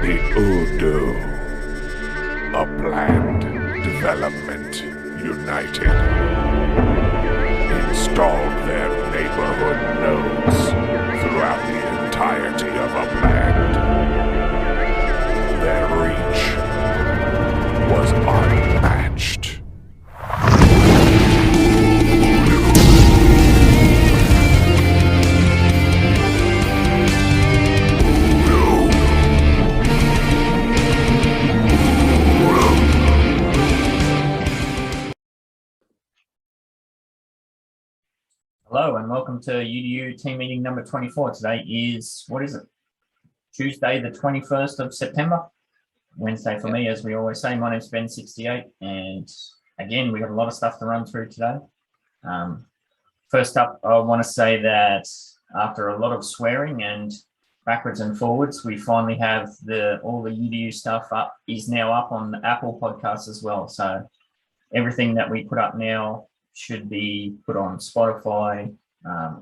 The UDU Upland Development United installed their neighborhood nodes throughout the entirety of Upland. Their reach was unmatched. Hello and welcome to UDU Team Meeting number 24. Today is, Tuesday the 21st of September. Wednesday for me, as we always say. My name's Ben68, and again, we have a lot of stuff to run through today. First up, I want to say that after a lot of swearing and backwards and forwards, we finally have all the UDU stuff is now up on the Apple Podcasts as well. So everything that we put up now should be put on Spotify,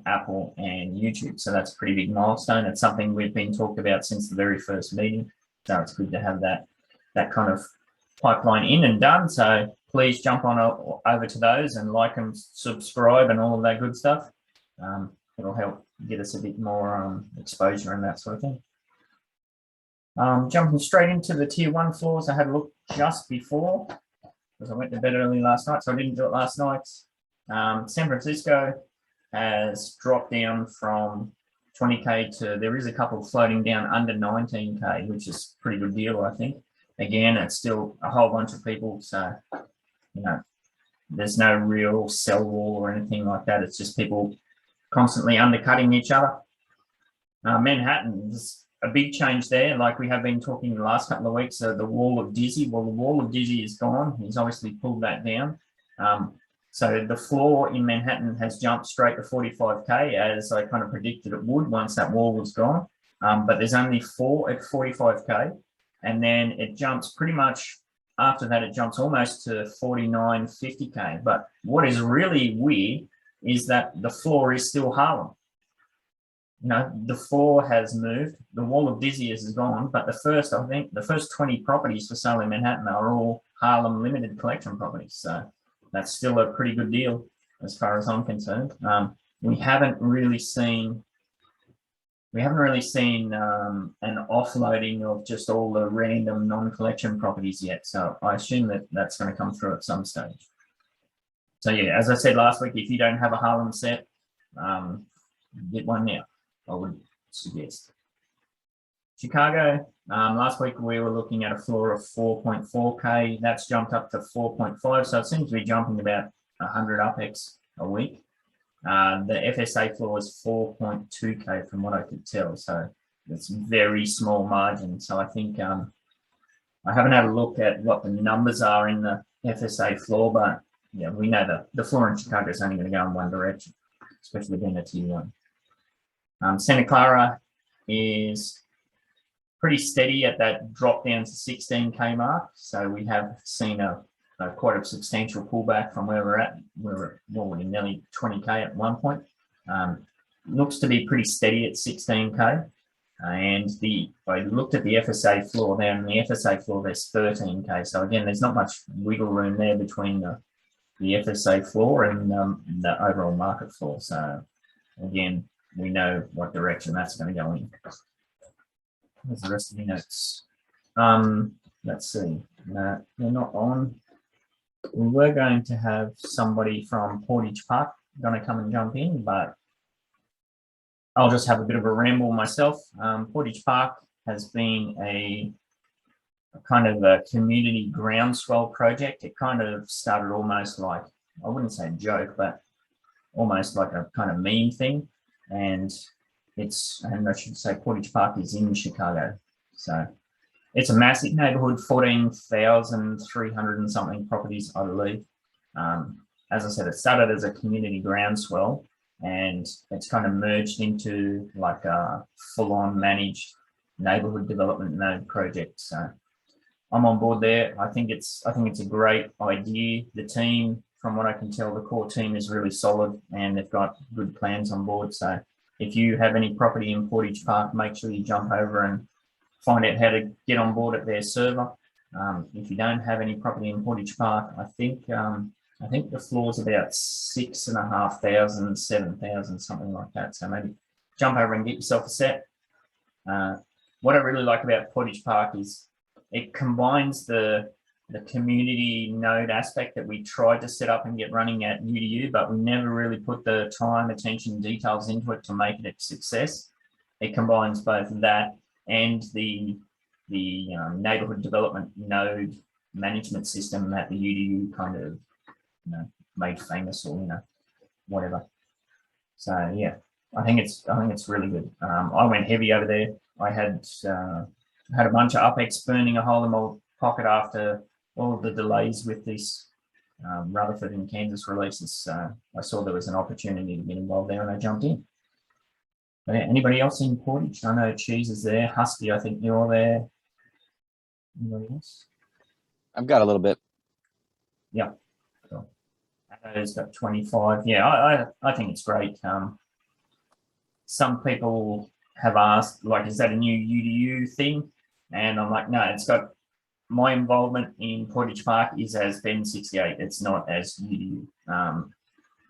Apple, and YouTube. So that's a pretty big milestone. It's something we've been talked about since the very first meeting. So it's good to have that kind of pipeline in and done. So please jump on over to those and like and subscribe and all of that good stuff. It'll help get us a bit more exposure and that sort of thing. Jumping straight into the tier 1 floors, I had a look just before, because I went to bed early last night, so I didn't do it last night. San Francisco has dropped down from 20k to, there is a couple floating down under 19k, which is a pretty good deal, I think. Again, it's still a whole bunch of people, so there's no real sell wall or anything like that. It's just people constantly undercutting each other. Manhattan, there's a big change there, like we have been talking the last couple of weeks. The wall of Dizzy, well, the wall of Dizzy is gone. He's obviously pulled that down. So the floor in Manhattan has jumped straight to 45k, as I kind of predicted it would once that wall was gone. But there's only 4 at 45k, and then it jumps pretty much after that. It jumps almost to 49, 50k. But what is really weird is that the floor is still Harlem. The floor has moved. The wall of Dizzy is gone, but the first 20 properties for sale in Manhattan are all Harlem limited collection properties. So that's still a pretty good deal as far as I'm concerned. We haven't really seen an offloading of just all the random non-collection properties yet. So I assume that that's going to come through at some stage. So yeah, as I said last week, if you don't have a Harlem set, get one now, I would suggest. Chicago, last week we were looking at a floor of 4.4k. That's jumped up to 4.5, so it seems to be jumping about 100 UPEX a week. The FSA floor is 4.2k from what I could tell, so it's very small margin. So I think I haven't had a look at what the numbers are in the FSA floor, but yeah, we know that the floor in Chicago is only going to go in one direction, especially being a tier 1. Santa Clara is pretty steady at that drop down to 16k mark. So we have seen quite a substantial pullback from where we're at. We're nearly 20k at one point. Looks to be pretty steady at 16k. And I looked at the FSA floor there, and the FSA floor there's 13k. So again, there's not much wiggle room there between the FSA floor and the overall market floor. So again, we know what direction that's going to go in. Where's the rest of the notes? Let's see. No, they're not on. We were going to have somebody from Portage Park going to come and jump in, but I'll just have a bit of a ramble myself. Portage Park has been a kind of a community groundswell project. It kind of started almost like, I wouldn't say a joke, but almost like a kind of meme thing. And I should say Portage Park is in Chicago. So it's a massive neighborhood, 14,300 and something properties, I believe. As I said, it started as a community groundswell, and it's kind of merged into like a full-on managed neighborhood development node project. So I'm on board there. I think it's a great idea. The team, from what I can tell, the core team is really solid and they've got good plans on board. So if you have any property in Portage Park, make sure you jump over and find out how to get on board at their server. If you don't have any property in Portage Park, I think the floor's about 6,500, 7,000, something like that. So maybe jump over and get yourself a set. What I really like about Portage Park is it combines the community node aspect that we tried to set up and get running at UDU, but we never really put the time, attention, details into it to make it a success. It combines both that and the neighborhood development node management system that the UDU kind of made famous, or whatever. So yeah, I think it's really good. I went heavy over there. I had a bunch of UpX burning a hole in my pocket after all of the delays with this Rutherford and Kansas releases. So I saw there was an opportunity to get involved there, and I jumped in. But yeah, anybody else in Portage? I know Cheese is there. Husky, I think you're there. Anybody else? I've got a little bit. Yeah. Cool. Addo's got 25. Yeah, I think it's great. Some people have asked, like, is that a new UDU thing? And I'm like, no, it's got my involvement in Portage Park is as Ben 68. It's not as UDU.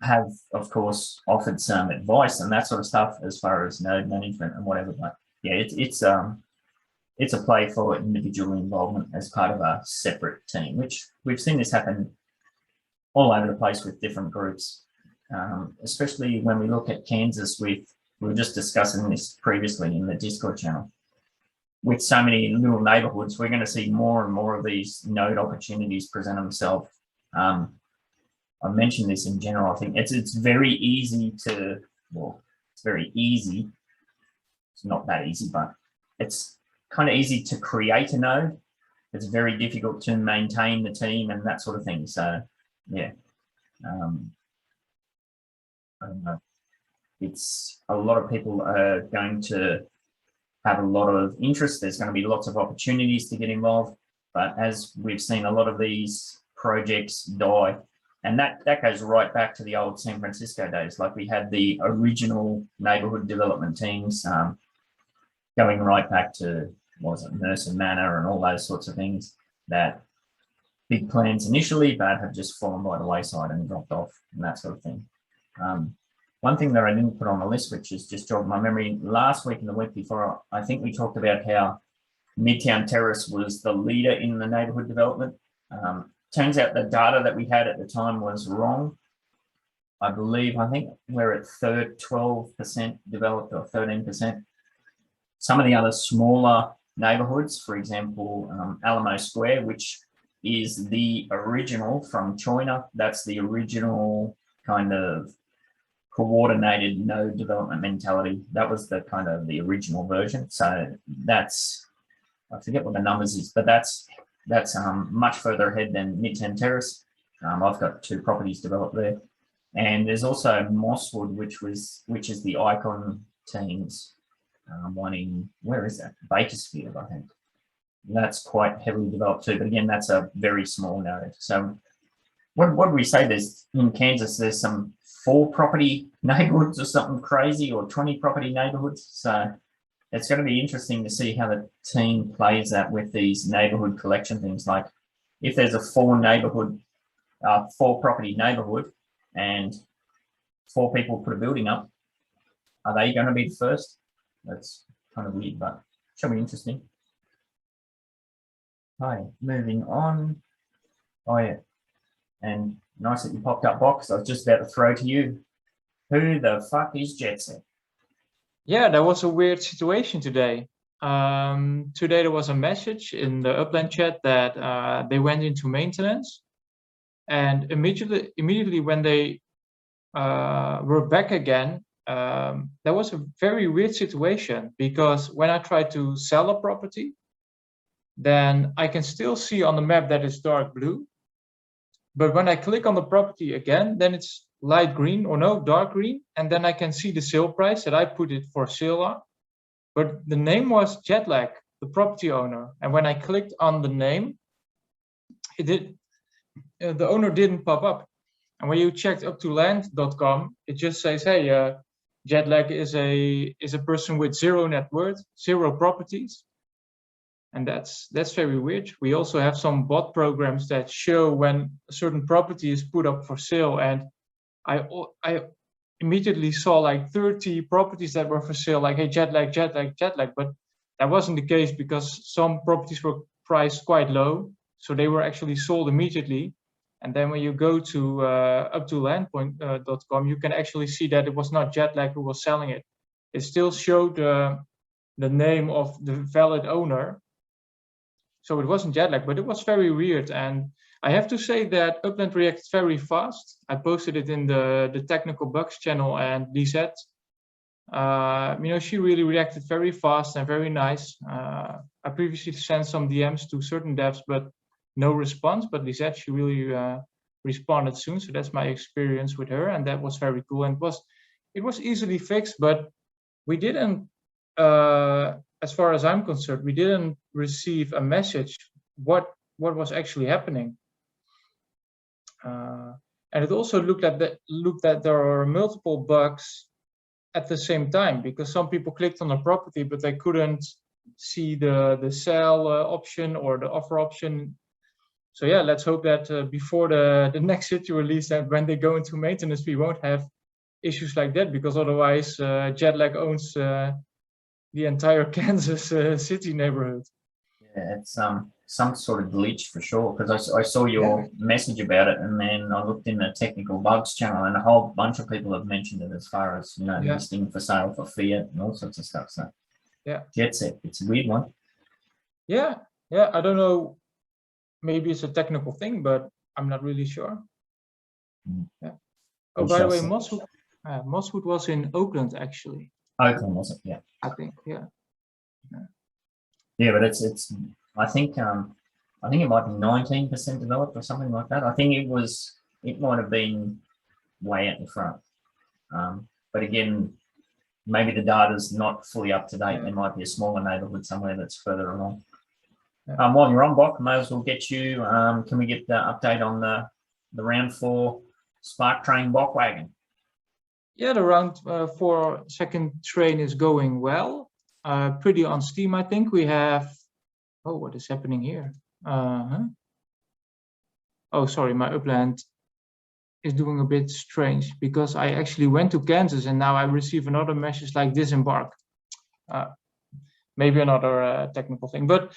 Have, of course, offered some advice and that sort of stuff as far as node management and whatever. But yeah, it's a play for individual involvement as part of a separate team, which we've seen this happen all over the place with different groups, especially when we look at Kansas. We were just discussing this previously in the Discord channel. With so many little neighborhoods, we're going to see more and more of these node opportunities present themselves. I mentioned this in general. I think it's very easy to, well, it's very easy. It's not that easy, but it's kind of easy to create a node. It's very difficult to maintain the team and that sort of thing. So yeah, I don't know. It's a lot of people are going to have a lot of interest. There's going to be lots of opportunities to get involved, but as we've seen, a lot of these projects die, and that goes right back to the old San Francisco days. Like, we had the original neighborhood development teams, going right back to, what was it, Mercer Manor and all those sorts of things, that big plans initially, but have just fallen by the wayside and dropped off and that sort of thing. One thing that I didn't put on the list, which is just jogged my memory, last week and the week before, I think we talked about how Midtown Terrace was the leader in the neighborhood development. Turns out the data that we had at the time was wrong. I think we're at 12% developed, or 13%. Some of the other smaller neighborhoods, for example, Alamo Square, which is the original from China, that's the original kind of coordinated node development mentality. That was the kind of the original version. So that's, I forget what the numbers is, but that's much further ahead than Midtown Terrace. I've got 2 properties developed there, and there's also Mosswood, which is the Icon teams one in, where is that? Bakersfield, I think. That's quite heavily developed too, but again, that's a very small node. So what do we say? There's in Kansas, there's some 4 property neighborhoods or something crazy, or 20 property neighborhoods. So it's going to be interesting to see how the team plays that with these neighborhood collection things. Like, if there's a 4 property neighborhood and 4 people put a building up, are they going to be the first? That's kind of weird, but should be interesting. Hi, moving on. Oh yeah, and nice that you popped up, Box. I was just about to throw to you. Who the fuck is Jetset? Yeah, that was a weird situation today. Today there was a message in the Upland chat that they went into maintenance, and immediately when they were back again, that was a very weird situation, because when I try to sell a property, then I can still see on the map that it's dark blue. But when I click on the property again, then it's light green, or no, dark green. And then I can see the sale price that I put it for sale on. But the name was Jetlag, the property owner. And when I clicked on the name, the owner didn't pop up. And when you checked uptoland.com, it just says, hey, Jetlag is a person with 0 net worth, 0 properties. and that's very weird. We also have some bot programs that show when a certain property is put up for sale, and I immediately saw like 30 properties that were for sale, like, hey, jet lag, but that wasn't the case because some properties were priced quite low, so they were actually sold immediately. And then when you go to uptolandpoint.com, you can actually see that it was not jet lag who was selling it. It still showed the name of the valid owner. So it wasn't jet lag, but it was very weird. And I have to say that Upland reacted very fast. I posted it in the technical bugs channel, and Lisette, she really reacted very fast and very nice. I previously sent some DMs to certain devs, but no response. But Lisette, she really responded soon. So that's my experience with her, and that was very cool. And it was easily fixed, but we didn't, as far as I'm concerned, we didn't receive a message what was actually happening. And it also looked that there are multiple bugs at the same time, because some people clicked on a property, but they couldn't see the sell option or the offer option. So yeah, let's hope that before the next city release, that when they go into maintenance, we won't have issues like that, because otherwise Jetlag owns the entire Kansas City neighborhood. Yeah, it's some sort of glitch for sure, because I saw your message about it, and then I looked in the technical bugs channel, and a whole bunch of people have mentioned it as far as, listing for sale for Fiat and all sorts of stuff. So yeah, Jet Set, it's a weird one. Yeah, I don't know, maybe it's a technical thing, but I'm not really sure. Yeah. Oh, by the way, Mosswood was in Oakland actually. Oakland, was it? Yeah, I think, yeah. Yeah, but it's I think it might be 19% developed or something like that. I think it might have been way out in front. But again, maybe the data's not fully up to date. There might be a smaller neighborhood somewhere that's further along. While you're on, Bob, may as well get you. Can we get the update on the round 4 Spark Train Bok Wagon? Yeah, the round 4 second train is going well. Pretty on Steam, I think. We have, oh, what is happening here? Oh, sorry, my Upland is doing a bit strange, because I actually went to Kansas and now I receive another message like disembark. Maybe another technical thing, but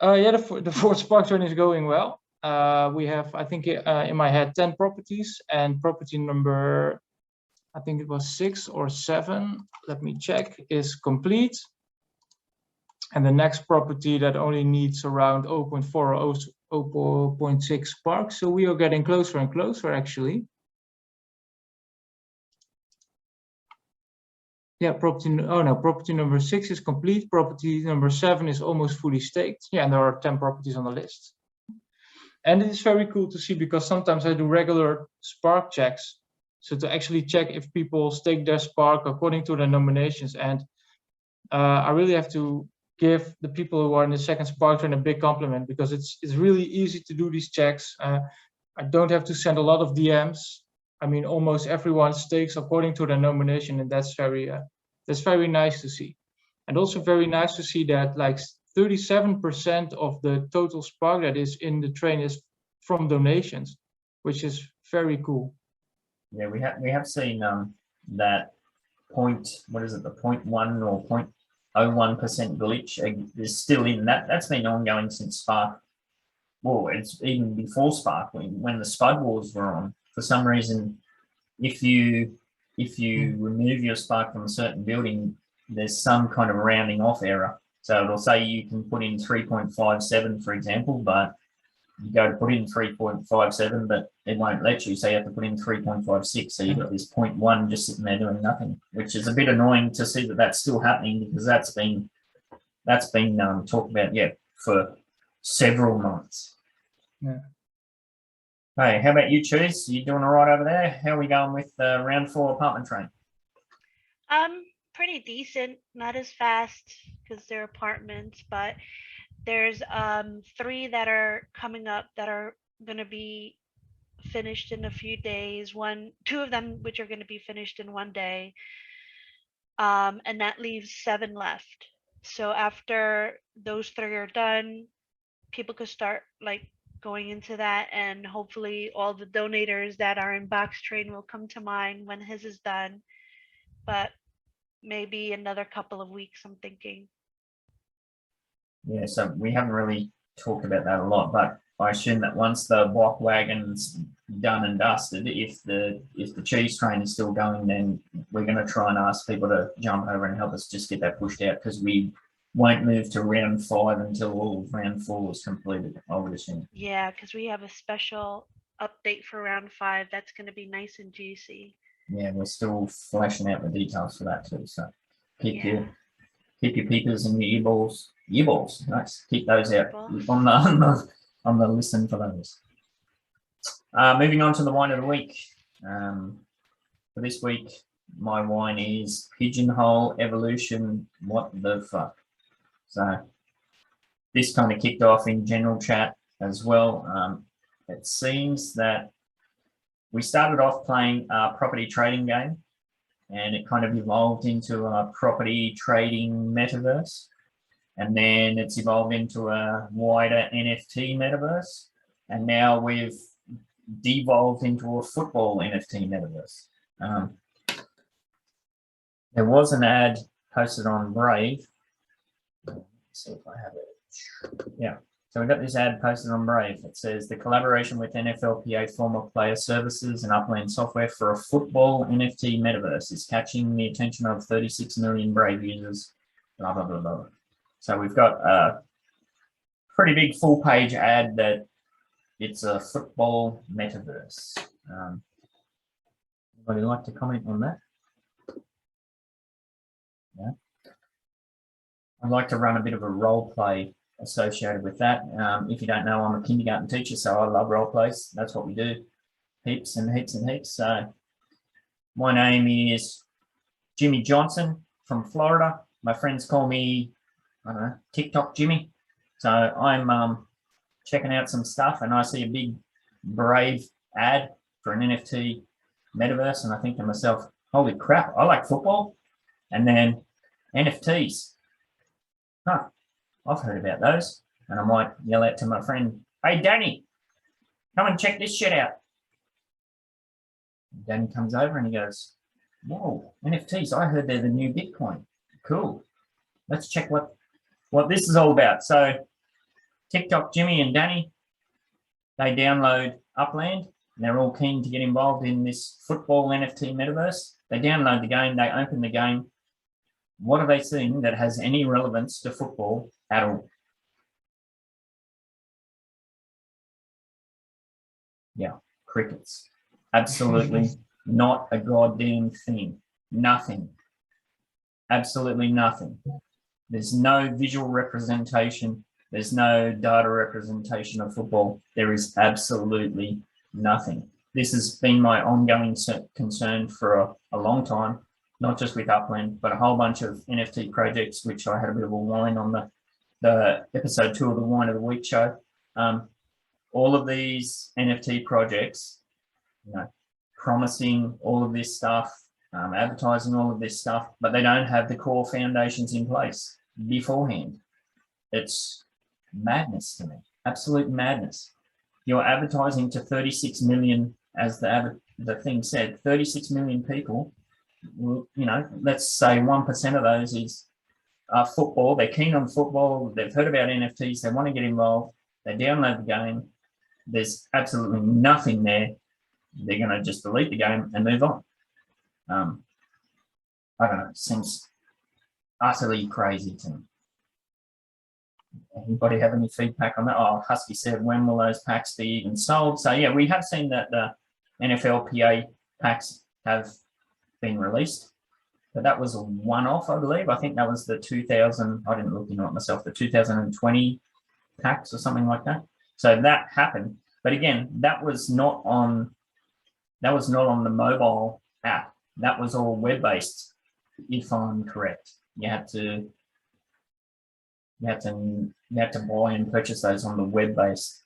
yeah, the 4th Spark train is going well. We have, I think, in my head 10 properties, and property number, I think it was 6 or 7, let me check, is complete. And the next property that only needs around 0.4 or 0.6 sparks. So we are getting closer and closer, actually. Yeah, property number 6 is complete. Property number 7 is almost fully staked. Yeah, and there are 10 properties on the list. And it is very cool to see, because sometimes I do regular spark checks. So to actually check if people stake their spark according to their nominations. And I really have to give the people who are in the second spark train a big compliment, because it's really easy to do these checks. I don't have to send a lot of DMs. I mean, almost everyone stakes according to their nomination, and that's very nice to see. And also very nice to see that like 37% of the total spark that is in the train is from donations, which is very cool. Yeah, we have seen that the 0.1 or 0.01% glitch is still in that. That's been ongoing since Spark. Well, it's even before Spark, when the Spud Wars were on. For some reason, if you remove your spark from a certain building, there's some kind of rounding off error. So it'll say you can put in 3.57, for example, but you go to put in 3.57, but it won't let you. So you have to put in 3.56. So you've got this 0.1 just sitting there doing nothing, which is a bit annoying to see that that's still happening, because that's been talked about, for several months. Yeah. Hey, how about you, Cheese? You doing all right over there? How are we going with round 4 apartment train? Pretty decent. Not as fast because they're apartments, but there's 3 that are coming up that are going to be finished in a few days. 2 of them which are going to be finished in 1 day, and that leaves 7 left. So after those 3 are done, people could start like going into that, and hopefully all the donators that are in box train will come to mind when his is done. But maybe another couple of weeks, I'm thinking. Yeah, so we haven't really talked about that a lot, but I assume that once the walk wagon's done and dusted, if the cheese train is still going, then we're going to try and ask people to jump over and help us just get that pushed out, because we won't move to round 5 until all of round 4 is completed, I would assume. Yeah, because we have a special update for round 5 that's going to be nice and juicy. Yeah, we're still fleshing out the details for that too. So keep Yeah. your peepers and your earballs. Nice. Keep those out Earballs. on the listen for those. Moving on to the wine of the week. For this week, my wine is Pigeonhole Evolution. What the fuck? So this kind of kicked off in general chat as well. It seems that we started off playing a property trading game, and it kind of evolved into a property trading metaverse. And then it's evolved into a wider NFT metaverse. And now we've devolved into a football NFT metaverse. There was an ad posted on Brave. Let's see if I have it. Yeah. So we got this ad posted on Brave. It says the collaboration with NFLPA former player services and Upland software for a football NFT metaverse is catching the attention of 36 million Brave users. Blah, blah, blah, blah. So we've got a pretty big full page ad that it's a football metaverse. Anybody like to comment on that? Yeah. I'd like to run a bit of a role play associated with that. If you don't know, I'm a kindergarten teacher, so I love role plays. That's what we do. Heaps and heaps and heaps. So my name is Jimmy Johnson from Florida. My friends call me, I don't know, TikTok Jimmy. So I'm checking out some stuff, and I see a big Brave ad for an NFT metaverse, and I think to myself, holy crap, I like football. And then NFTs. Huh, I've heard about those. And I might yell out to my friend, hey, Danny, come and check this shit out. Danny comes over and he goes, whoa, NFTs, I heard they're the new Bitcoin. Cool. Let's check what this is all about. So TikTok Jimmy and Danny, they download Upland. And they're all keen to get involved in this football NFT metaverse. They download the game, they open the game. What are they seeing that has any relevance to football at all? Yeah, crickets. Absolutely not a goddamn thing. Nothing. Absolutely nothing. There's no visual representation. There's no data representation of football. There is absolutely nothing. This has been my ongoing concern for a long time, not just with Upland, but a whole bunch of NFT projects, which I had a bit of a whine on the episode 2 of the Wine of the Week show. All of these NFT projects, you know, promising all of this stuff, advertising all of this stuff, but they don't have the core foundations in place beforehand. It's madness to me, absolute madness. You're advertising to 36 million, as the thing said, 36 million people. You know, let's say 1% of those is football. They're keen on football. They've heard about NFTs. They want to get involved. They download the game. There's absolutely nothing there. They're going to just delete the game and move on. I don't know. It seems utterly crazy to me. Anybody have any feedback on that? Oh, Husky said, when will those packs be even sold? So yeah, we have seen that the NFLPA packs have been released, but that was a one-off, I believe. I think that was the 2000, I didn't look into it myself, the 2020 packs or something like that. So that happened, but again, that was not on the mobile app. That was all web-based, if I'm correct. You had to buy and purchase those on the web-based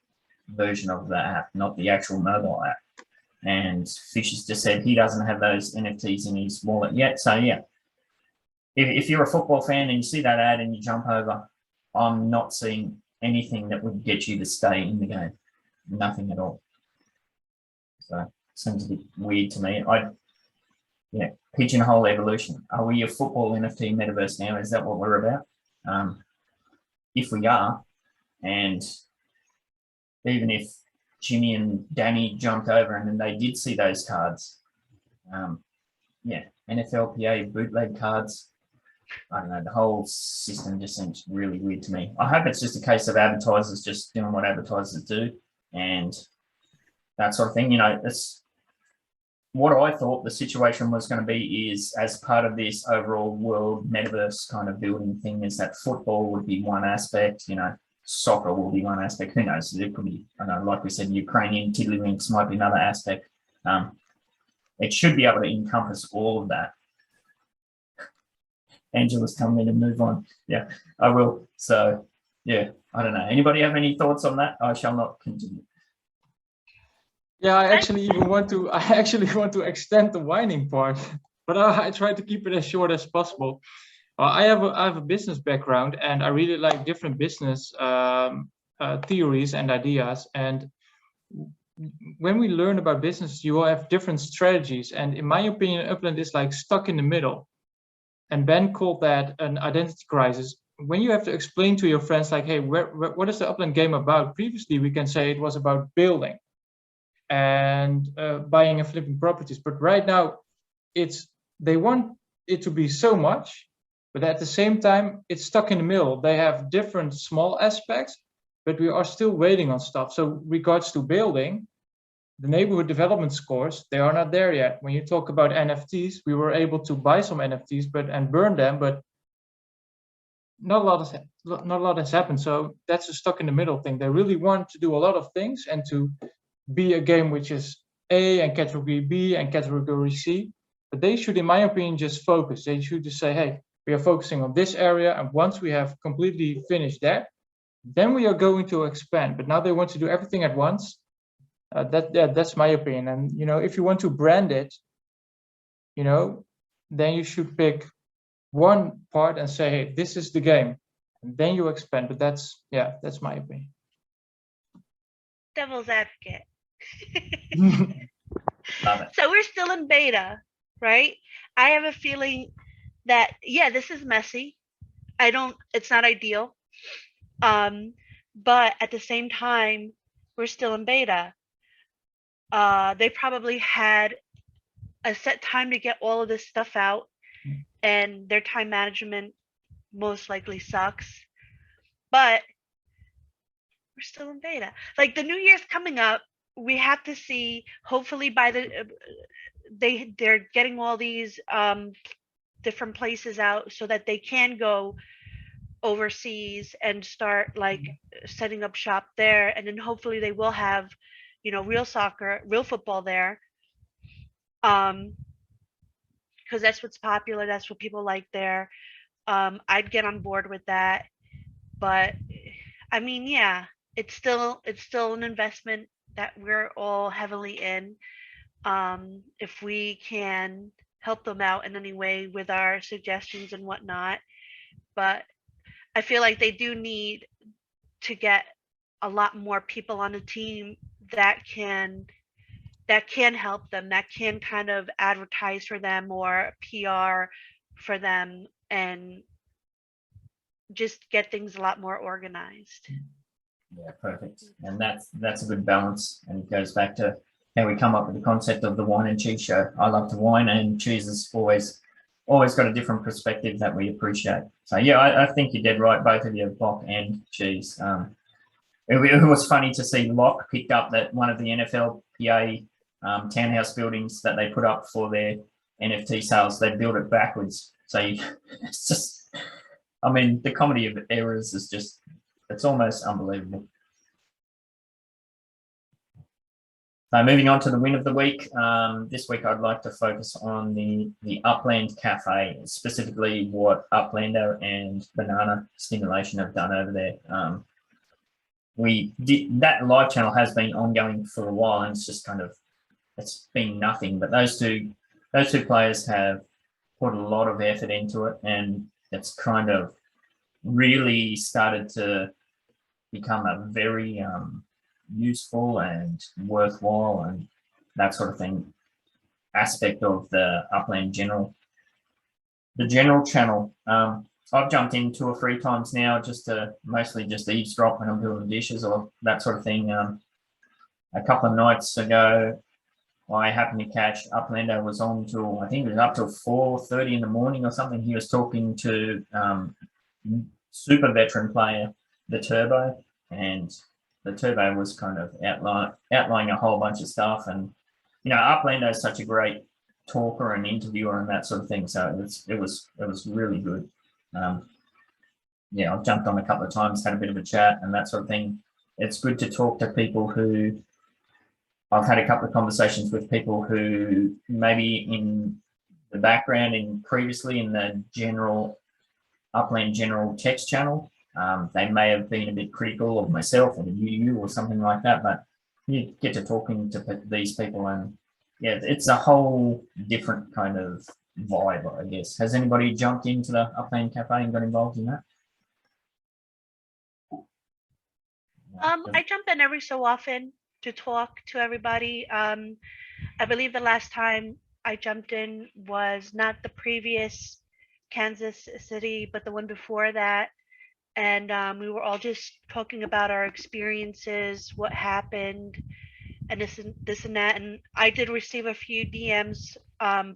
version of the app, not the actual mobile app. And Fish has just said he doesn't have those NFTs in his wallet yet. So yeah, if you're a football fan and you see that ad and you jump over, I'm not seeing anything that would get you to stay in the game. Nothing at all. So it seems a bit weird to me. Pigeonhole evolution. Are we a football NFT metaverse now? Is that what we're about? If we are, and even if Jimmy and Danny jumped over and then they did see those cards, NFLPA bootleg cards, I don't know, the whole system just seems really weird to me. I hope it's just a case of advertisers just doing what advertisers do and that sort of thing. It's what I thought the situation was going to be is, as part of this overall world metaverse kind of building thing, is that football would be one aspect, soccer will be one aspect. Who knows? It could be, I don't know, like we said, Ukrainian tiddlywinks might be another aspect. It should be able to encompass all of that. Angela's coming in and move on. Yeah, I will. So, yeah, I don't know. Anybody have any thoughts on that? I shall not continue. Yeah, I actually want to extend the whining part, but I try to keep it as short as possible. I have a business background, and I really like different business theories and ideas. And when we learn about business, you will have different strategies. And in my opinion, Upland is like stuck in the middle. And Ben called that an identity crisis. When you have to explain to your friends, like, hey, what is the Upland game about? Previously, we can say it was about building and buying and flipping properties. But right now, they want it to be so much, but at the same time, it's stuck in the middle. They have different small aspects, but we are still waiting on stuff. So regards to building, the neighborhood development scores, they are not there yet. When you talk about NFTs, we were able to buy some NFTs and burn them, but not a lot has happened. So that's a stuck in the middle thing. They really want to do a lot of things and to be a game which is A and category B and category C, but they should, in my opinion, just focus. They should just say, hey, we are focusing on this area, and once we have completely finished that, then we are going to expand. But now they want to do everything at once. That's my opinion. And if you want to brand it, then you should pick one part and say, hey, this is the game, and then you expand. But that's my opinion. Devil's advocate. Love it. So we're still in beta, right? I have a feeling that, this is messy. It's not ideal. But at the same time, we're still in beta. They probably had a set time to get all of this stuff out, and their time management most likely sucks. But we're still in beta. Like, the new year's coming up, we have to see, hopefully by they're getting all these different places out so that they can go overseas and start like setting up shop there, and then hopefully they will have real soccer, real football there, because that's what's popular, that's what people like there. I'd get on board with that, but I mean, it's still an investment that we're all heavily in. If we can help them out in any way with our suggestions and whatnot, but I feel like they do need to get a lot more people on the team that can help them, that can kind of advertise for them or PR for them, and just get things a lot more organized. Yeah, perfect. And that's a good balance. And it goes back to how we come up with the concept of the wine and cheese show. I love to wine, and cheese is always got a different perspective that we appreciate. So yeah, I think you're dead right, both of you, Bock and cheese. It was funny to see Locke picked up that one of the NFLPA townhouse buildings that they put up for their NFT sales, they built it backwards. So it's just, I mean, the comedy of errors is just, it's almost unbelievable. So moving on to the win of the week. This week I'd like to focus on the Upland Cafe, specifically what Uplander and Banana Stimulation have done over there. That live channel has been ongoing for a while, and it's just kind of, it's been nothing. But those two players have put a lot of effort into it, and it's kind of really started to become a very useful and worthwhile and that sort of thing aspect of the Upland the general channel. I've jumped in 2 or 3 times now just to mostly just eavesdrop when I'm doing the dishes or that sort of thing. A couple of nights ago, I happened to catch Uplander was on till, I think it was up till 4:30 in the morning or something. He was talking to super veteran player, the Turbo, and the Turbo was kind of outlining a whole bunch of stuff. And, you know, Uplander is such a great talker and interviewer and that sort of thing. So it was really good. Yeah, I've jumped on a couple of times, had a bit of a chat and that sort of thing. It's good to talk to people who, I've had a couple of conversations with people who maybe in the background in previously in the Upland general text channel, they may have been a bit critical of myself or the UDU or something like that, but you get to talking to these people and yeah, it's a whole different kind of vibe, I guess. Has anybody jumped into the Upland Cafe and got involved in that? I jump in every so often to talk to everybody. I believe the last time I jumped in was not the previous Kansas City, but the one before that. And we were all just talking about our experiences, what happened, and this and that. And I did receive a few DMs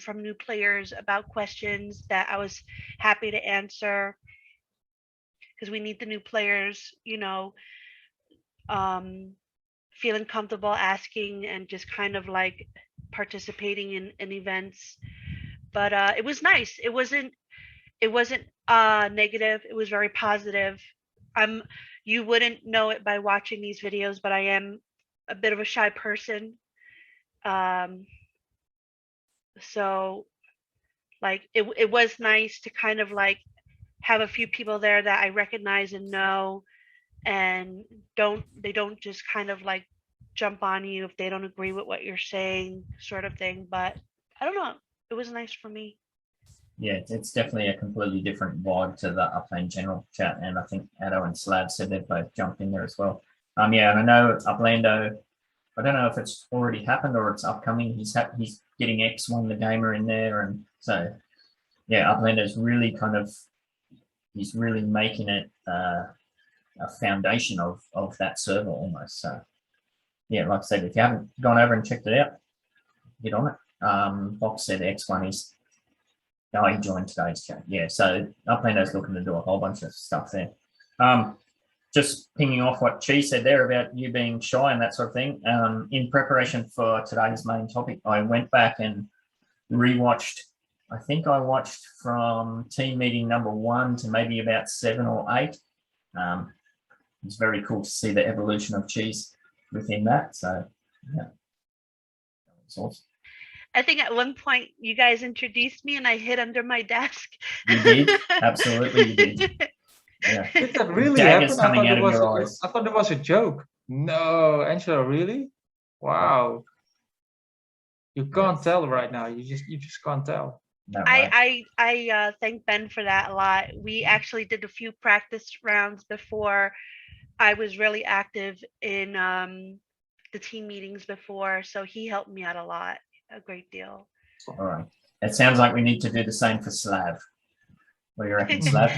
from new players about questions that I was happy to answer because we need the new players, you know, feeling comfortable asking and just kind of like participating in events. But it was nice. It wasn't negative. It was very positive. You wouldn't know it by watching these videos, but I am a bit of a shy person. So like it was nice to kind of like have a few people there that I recognize and know, and they don't just kind of like jump on you if they don't agree with what you're saying, sort of thing. But I don't know. It was nice for me. Yeah, it's definitely a completely different vibe to the Upland general chat, and I think Addo and Slab said they've both jumped in there as well. Yeah, and I know Uplando, I don't know if it's already happened or it's upcoming. He's getting X1 the gamer in there, and so yeah, Uplando's really he's really making it a foundation of that server almost. So yeah, like I said, if you haven't gone over and checked it out, get on it. Box said X1 is. Oh, he joined today's chat. Yeah, so Uplando's looking to do a whole bunch of stuff there. Just pinging off what Chi said there about you being shy and that sort of thing. In preparation for today's main topic, I went back and rewatched. I think I watched from team meeting #1 to maybe about 7 or 8. It's very cool to see the evolution of Cheese within that. So yeah, that was awesome. I think at one point you guys introduced me and I hid under my desk. You did, absolutely, you did. Yeah. Did that really Daggers happen? coming out of your eyes. I thought it was a joke. No, Angela, really? Wow. You can't tell right now. You just can't tell. No way. I thank Ben for that a lot. We actually did a few practice rounds before I was really active in the team meetings before, so he helped me out a great deal. All right. It sounds like we need to do the same for Slav. What do you reckon, Slav?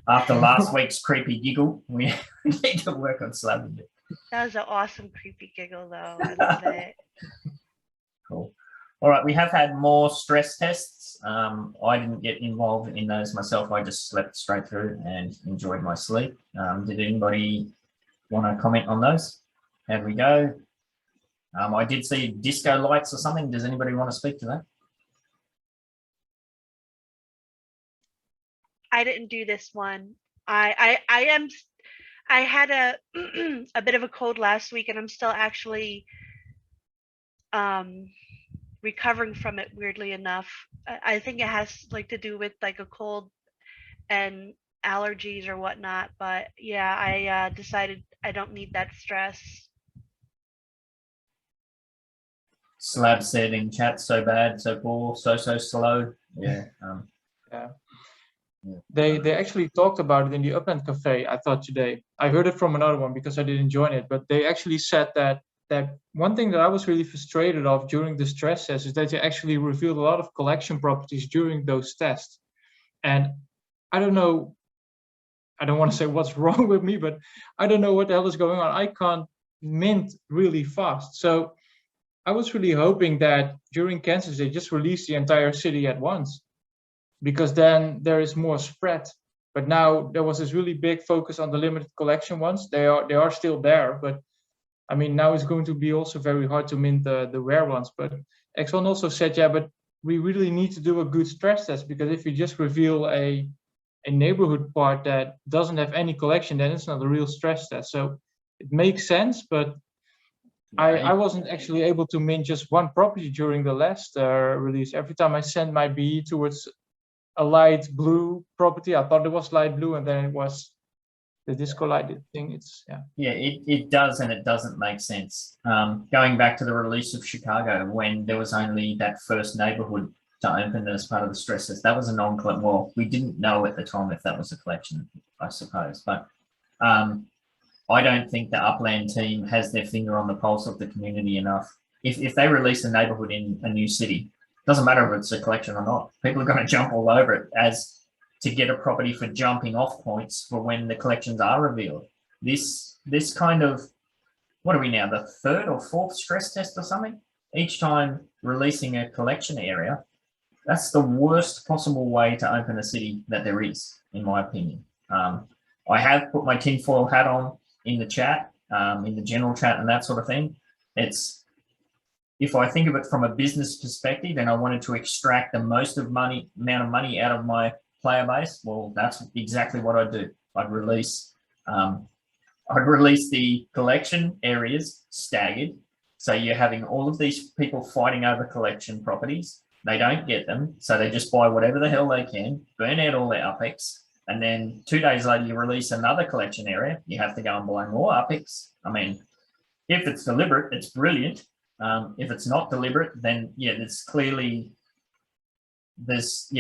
After last week's creepy giggle, we need to work on Slav a bit. That was an awesome creepy giggle, though. I love it. Cool. All right, we have had more stress tests. I didn't get involved in those myself. I just slept straight through and enjoyed my sleep. Did anybody want to comment on those? How we go? I did see disco lights or something. Does anybody want to speak to that? I didn't do this one. I had a bit of a cold last week, and I'm still actually recovering from it, weirdly enough. I think it has like to do with like a cold and allergies or whatnot, but yeah, I decided I don't need that stress. Slab said in chat, so bad, so poor, so slow. Yeah. They actually talked about it in the Upland Cafe, I thought today. I heard it from another one because I didn't join it, but they actually said that one thing that I was really frustrated of during the stress test is that they actually revealed a lot of collection properties during those tests. And I don't know, I don't want to say what's wrong with me, but I don't know what the hell is going on. I can't mint really fast. So I was really hoping that during Kansas, they just release the entire city at once, because then there is more spread. But now there was this really big focus on the limited collection ones. They are still there, but I mean, now it's going to be also very hard to mint the rare ones. But Exxon also said, yeah, but we really need to do a good stress test, because if you just reveal a neighborhood part that doesn't have any collection, then it's not a real stress test. So it makes sense, but I wasn't actually able to mint just one property during the last release. Every time I sent my BE towards a light blue property, I thought it was light blue, and then it was the disco light thing. It's it does, and it doesn't make sense. Going back to the release of Chicago, when there was only that first neighborhood to open as part of the stress test, that was a non-collection. Well, we didn't know at the time if that was a collection, I suppose, but I don't think the Upland team has their finger on the pulse of the community enough. If they release a neighborhood in a new city, doesn't matter if it's a collection or not, people are going to jump all over it as to get a property for jumping off points for when the collections are revealed. This kind of, what are we now, the third or fourth stress test or something? Each time releasing a collection area, that's the worst possible way to open a city that there is, in my opinion. I have put my tinfoil hat on in the chat, in the general chat and that sort of thing. If I think of it from a business perspective and I wanted to extract the most amount of money out of my player base, well, that's exactly what I'd do. I'd release the collection areas staggered. So you're having all of these people fighting over collection properties. They don't get them, so they just buy whatever the hell they can, burn out all their UPEX, and then 2 days later you release another collection area. You have to go and buy more UPEX. I mean, if it's deliberate, it's brilliant. If it's not deliberate, then yeah, there's clearly there's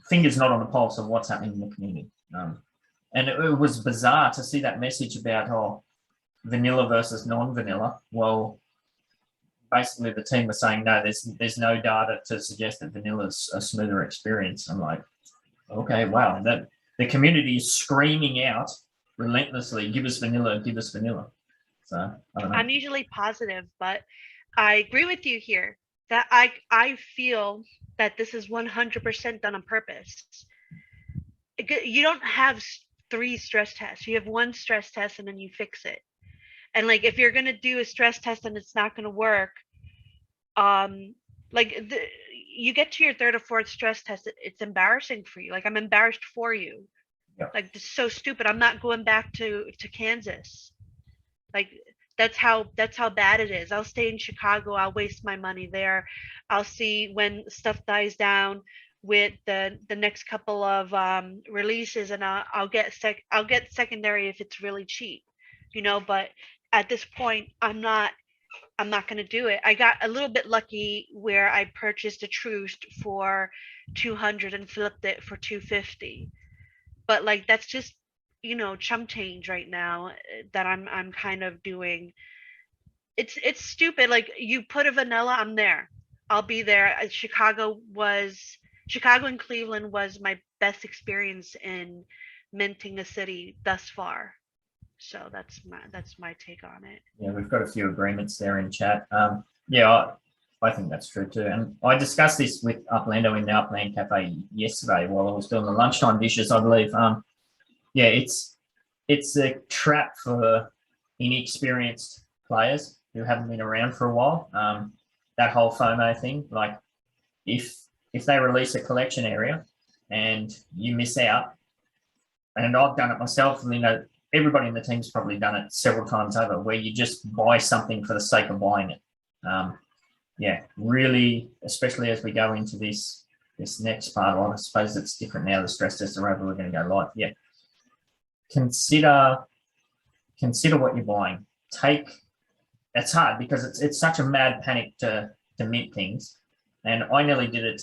fingers not on the pulse of what's happening in the community. And it was bizarre to see that message about vanilla versus non-vanilla. Well, basically the team was saying no, there's no data to suggest that vanilla is a smoother experience. I'm like, okay, wow, that the community is screaming out relentlessly, give us vanilla, give us vanilla. So I don't know. I'm usually positive, but I agree with you here that I feel that this is 100% done on purpose. You don't have 3 stress tests. You have 1 stress test and then you fix it. And like, if you're going to do a stress test and it's not going to work, you get to your 3rd or 4th stress test, it's embarrassing for you. Like, I'm embarrassed for you. Yeah. Like, it's so stupid. I'm not going back to Kansas. Like, that's how bad it is. I'll stay in Chicago. I'll waste my money there. I'll see when stuff dies down with the next couple of releases, and I'll get secondary if it's really cheap, you know. But at this point, I'm not going to do it. I got a little bit lucky where I purchased a Troost for 200 and flipped it for 250. But like, that's just, you know, chump change right now that I'm kind of doing. It's stupid. Like, you put a vanilla, I'm there. I'll be there. Chicago and Cleveland was my best experience in minting a city thus far. So that's my take on it. Yeah, we've got a few agreements there in chat. Yeah, I think that's true too. And I discussed this with Uplando in the Upland Cafe yesterday while I was doing the lunchtime dishes, I believe. Yeah, it's a trap for inexperienced players who haven't been around for a while. That whole FOMO thing, like if they release a collection area and you miss out, and I've done it myself, you know, everybody in the team's probably done it several times over, where you just buy something for the sake of buying it. Yeah, really, especially as we go into this next part. Well, I suppose it's different now. The stress tests are over. We're going to go live. Yeah. Consider what you're buying. Take it's hard because it's such a mad panic to mint things, and I nearly did it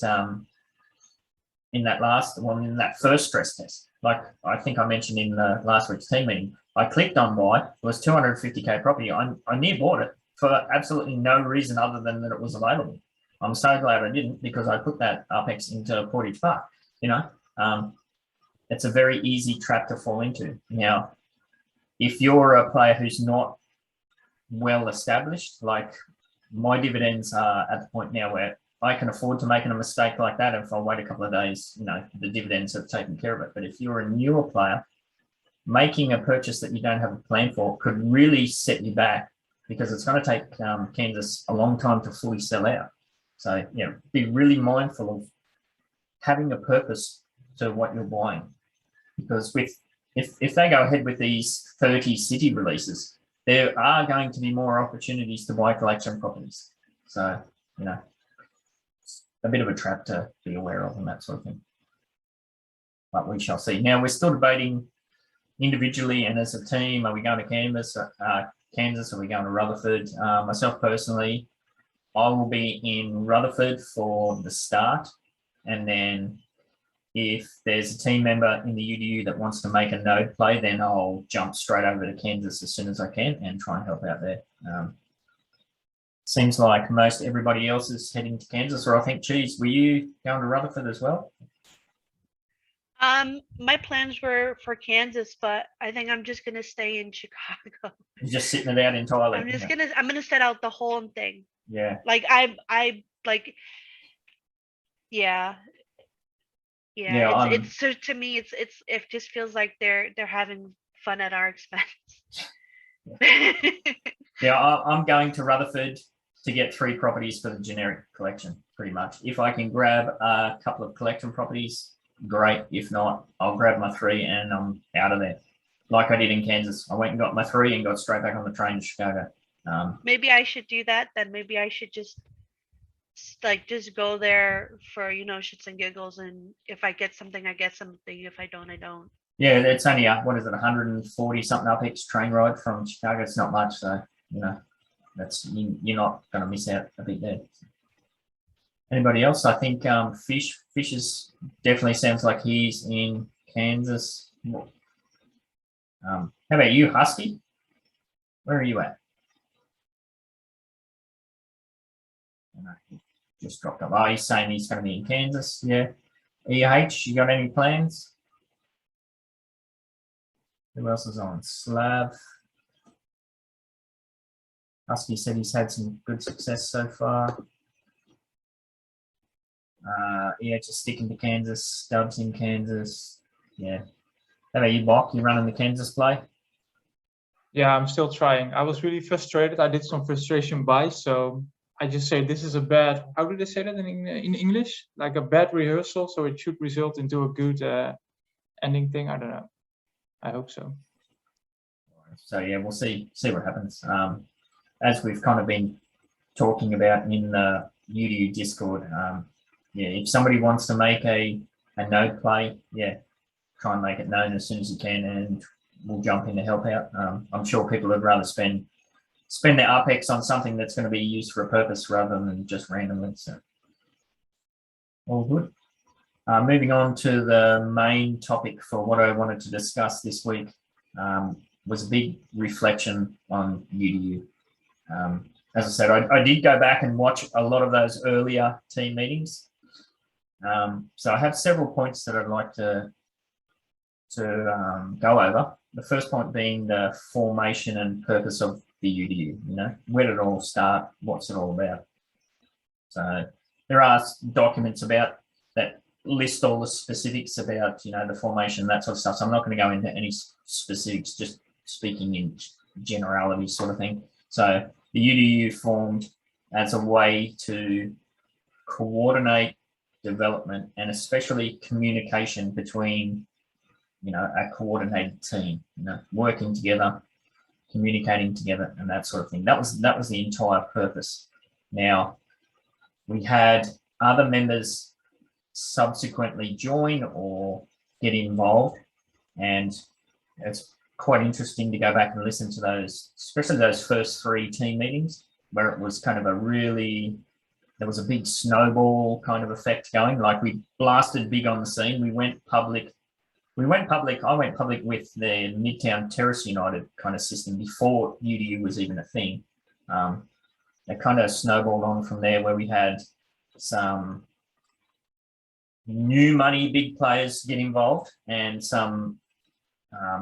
in that first stress test. Like I think I mentioned in the last week's team meeting, I clicked on buy. It was 250k property. I near bought it for absolutely no reason other than that it was available. I'm so glad I didn't, because I put that Apex into Portage Park. You know, it's a very easy trap to fall into. Now, if you're a player who's not well established, like my dividends are at the point now where I can afford to make a mistake like that. If I wait a couple of days, you know, the dividends have taken care of it. But if you're a newer player, making a purchase that you don't have a plan for could really set you back, because it's going to take Kansas a long time to fully sell out. So, you know, be really mindful of having a purpose to what you're buying, because if they go ahead with these 30 city releases, there are going to be more opportunities to buy collection properties. So, you know, it's a bit of a trap to be aware of and that sort of thing. But we shall see. Now, we're still debating individually and as a team. Are we going to Kansas? Are we going to Rutherford? Myself personally, I will be in Rutherford for the start, and then if there's a team member in the UDU that wants to make a node play, then I'll jump straight over to Kansas as soon as I can and try and help out there. Seems like most everybody else is heading to Kansas, or I think, geez, were you going to Rutherford as well? My plans were for Kansas, but I think I'm just gonna stay in Chicago. You're just sitting it out entirely. I'm gonna set out the whole thing. Yeah. Like I like, yeah. Yeah, it's so to me it just feels like they're having fun at our expense. Yeah, I'm going to Rutherford to get 3 properties for the generic collection, pretty much. If I can grab a couple of collection properties, great. If not, I'll grab my 3 and I'm out of there. Like I did in Kansas. I went and got my 3 and got straight back on the train to Chicago. Maybe I should do that then. Maybe I should just go there for, you know, shits and giggles, and if I get something, I get something. If I don't, I don't. Yeah, it's only what is it, 140 something Apex train ride from Chicago. It's not much, so you know, you're not going to miss out a bit there. Anybody else? I think Fish is definitely sounds like he's in Kansas. How about you, Husky? Where are you at? Just dropped up. Oh, he's saying he's going to be in Kansas. Yeah. EH, you got any plans? Who else is on? Slav. Husky said he's had some good success so far. EH is sticking to Kansas. Stubbs in Kansas. Yeah. How about you, Bok? You running the Kansas play? Yeah, I'm still trying. I was really frustrated. I did some frustration buys, so I just say this is a bad, how do they say that in English? Like a bad rehearsal, so it should result into a good ending thing. I don't know. I hope so. So yeah, we'll see what happens. As we've kind of been talking about in the UDU Discord, yeah, if somebody wants to make a node play, yeah, try and make it known as soon as you can, and we'll jump in to help out. I'm sure people would rather spend their Apex on something that's going to be used for a purpose rather than just randomly. So all good. Moving on to the main topic for what I wanted to discuss this week, was a big reflection on UDU. As I said, I did go back and watch a lot of those earlier team meetings. So I have several points that I'd like to go over. The first point being the formation and purpose of the UDU. You know, where did it all start? What's it all about? So there are documents about that list all the specifics about, you know, the formation, that sort of stuff. So I'm not going to go into any specifics, just speaking in generality sort of thing. So the UDU formed as a way to coordinate development and especially communication between, you know, a coordinated team, you know, working together, communicating together, and that sort of thing. That was the entire purpose. Now, we had other members subsequently join or get involved, and it's quite interesting to go back and listen to those, especially those first 3 team meetings, where it was kind of there was a big snowball kind of effect going. Like, we blasted big on the scene. We went public. I went public with the Midtown Terrace United kind of system before UDU was even a thing. It kind of snowballed on from there, where we had some new money big players get involved and some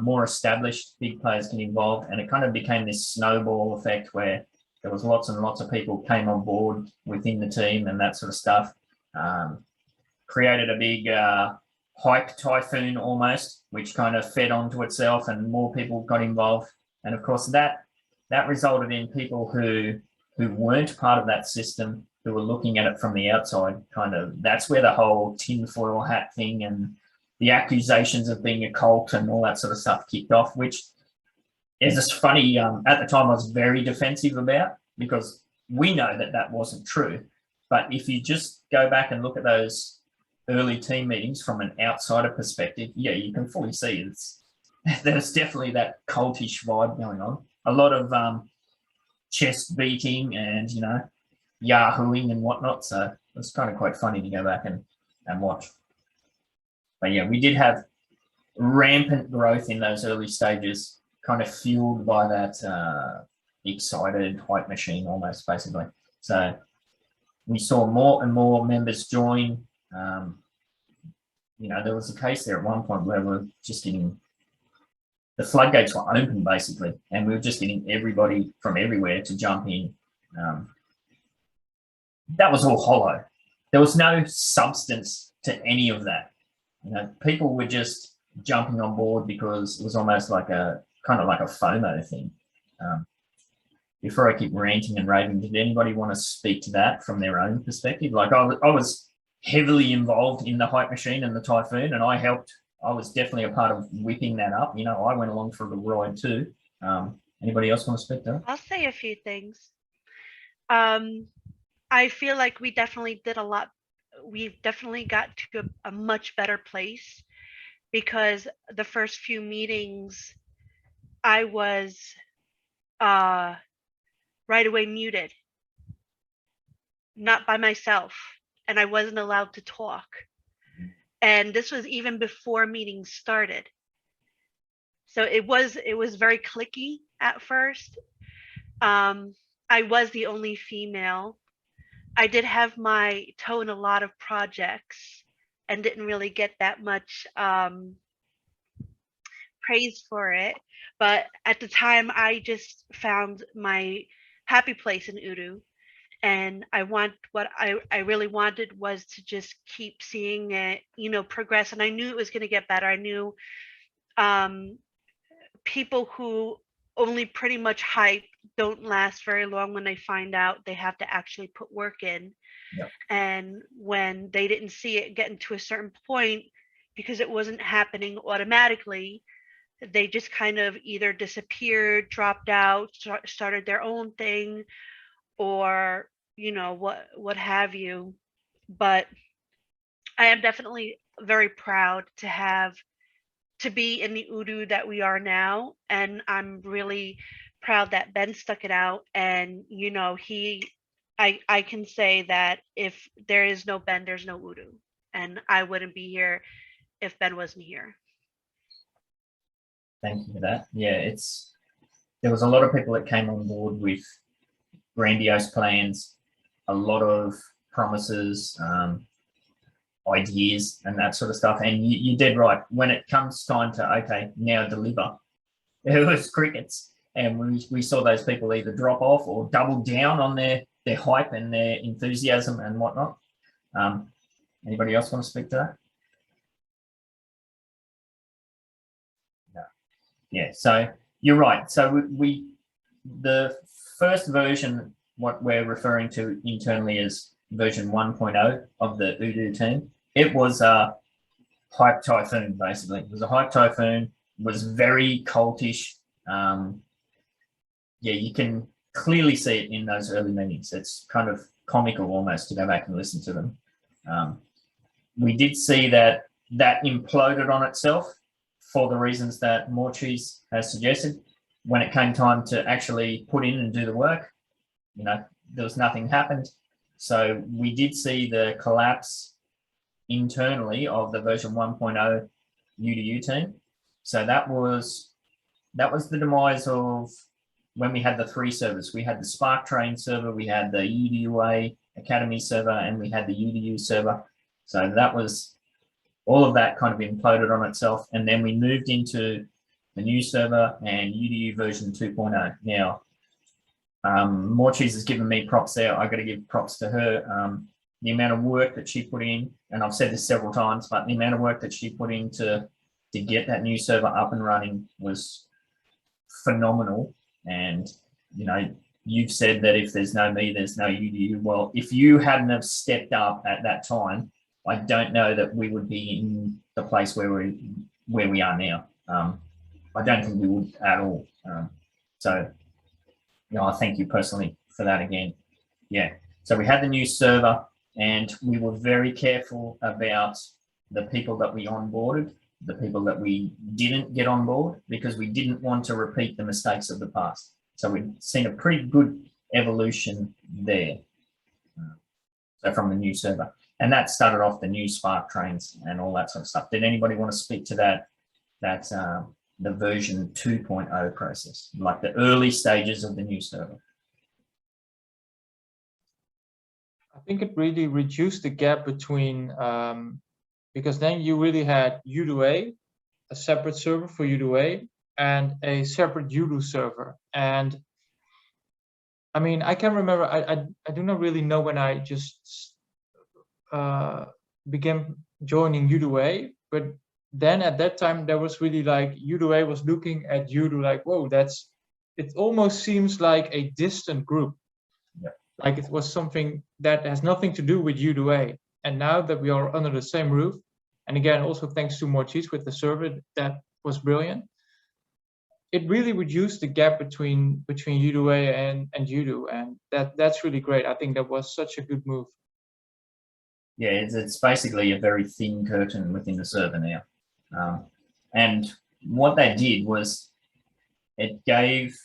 more established big players get involved, and it kind of became this snowball effect where there was lots and lots of people came on board within the team and that sort of stuff. Created a big hype typhoon almost, which kind of fed onto itself, and more people got involved. And of course that resulted in people who weren't part of that system, who were looking at it from the outside. Kind of, that's where the whole tinfoil hat thing and the accusations of being a cult and all that sort of stuff kicked off, which is just funny. At the time I was very defensive about, because we know that wasn't true. But if you just go back and look at those early team meetings from an outsider perspective, yeah, you can fully see there's definitely that cultish vibe going on. A lot of chest beating and, you know, yahooing and whatnot. So it's kind of quite funny to go back and watch. But yeah, we did have rampant growth in those early stages, kind of fueled by that excited hype machine almost, basically. So we saw more and more members join. You know, there was a case there at one point where we were just getting, the floodgates were open basically, and we were just getting everybody from everywhere to jump in. That was all hollow. There was no substance to any of that. You know, people were just jumping on board because it was almost like a kind of like a FOMO thing. Before I keep ranting and raving, did anybody want to speak to that from their own perspective? Like, I was heavily involved in the hype machine and the typhoon, and I was definitely a part of whipping that up. You know, I went along for the ride too. Anybody else want to speak to that? I'll say a few things. I feel like we definitely did a lot. We've definitely got to a much better place, because the first few meetings I was right away muted, not by myself, and I wasn't allowed to talk. And this was even before meetings started. So it was very cliquey at first. I was the only female. I did have my toe in a lot of projects and didn't really get that much praise for it. But at the time, I just found my happy place in UDU. And what I really wanted was to just keep seeing it, you know, progress. And I knew it was going to get better. I knew people who only pretty much hype don't last very long when they find out they have to actually put work in. Yep. And when they didn't see it getting to a certain point, because it wasn't happening automatically, they just kind of either disappeared, dropped out, started their own thing, or, you know, what have you. But I am definitely very proud to be in the UDU that we are now, and I'm really proud that Ben stuck it out. And, you know, I can say that if there is no Ben, there's no UDU, and I wouldn't be here if Ben wasn't here. Thank you for that. Yeah, there was a lot of people that came on board with grandiose plans, a lot of promises, ideas and that sort of stuff. And you did right. When it comes time to, okay, now deliver, it was crickets. And we saw those people either drop off or double down on their hype and their enthusiasm and whatnot. Anybody else want to speak to that? No. Yeah, so you're right. So the first version, what we're referring to internally as version 1.0 of the UDU team, it was a hype typhoon, basically. It was a hype typhoon, was very cultish. Yeah, you can clearly see it in those early meetings. It's kind of comical almost to go back and listen to them. We did see that imploded on itself for the reasons that Morcheese has suggested. When it came time to actually put in and do the work, there was nothing happened. So we did see the collapse internally of the version 1.0 UDU team. So that was the demise of when we had the 3 servers. We had the Spark Train server, we had the UDUA Academy server, and we had the UDU server. So that was all of that kind of imploded on itself. And then we moved into the new server and UDU version 2.0. Now, Morcheese has given me props there. I got to give props to her. The amount of work that she put in, and I've said this several times, but the amount of work that she put in to get that new server up and running was phenomenal. And, you've said that if there's no me, there's no UDU. Well, if you hadn't have stepped up at that time, I don't know that we would be in the place where we are now. I don't think we would at all. So, I thank you personally for that again. Yeah. So we had the new server, and we were very careful about the people that we onboarded, the people that we didn't get on board, because we didn't want to repeat the mistakes of the past. So we've seen a pretty good evolution there. So from the new server, and that started off the new Spark trains and all that sort of stuff. Did anybody want to speak to that? The version 2.0 process, like the early stages of the new server? I think it really reduced the gap between, because then you really had UDUA, a separate server for UDUA, and a separate UDU server. And I mean, I can remember, I do not really know when I just began joining UDUA, but then at that time there was really like UDUA was looking at UDU like, whoa, it almost seems like a distant group. Yeah. Like it was something that has nothing to do with UDUA. And now that we are under the same roof, and again, also thanks to Morcheese with the server, that was brilliant. It really reduced the gap between UDUA and UDU, and that's really great. I think that was such a good move. Yeah, it's basically a very thin curtain within the server now. And what they did was it gave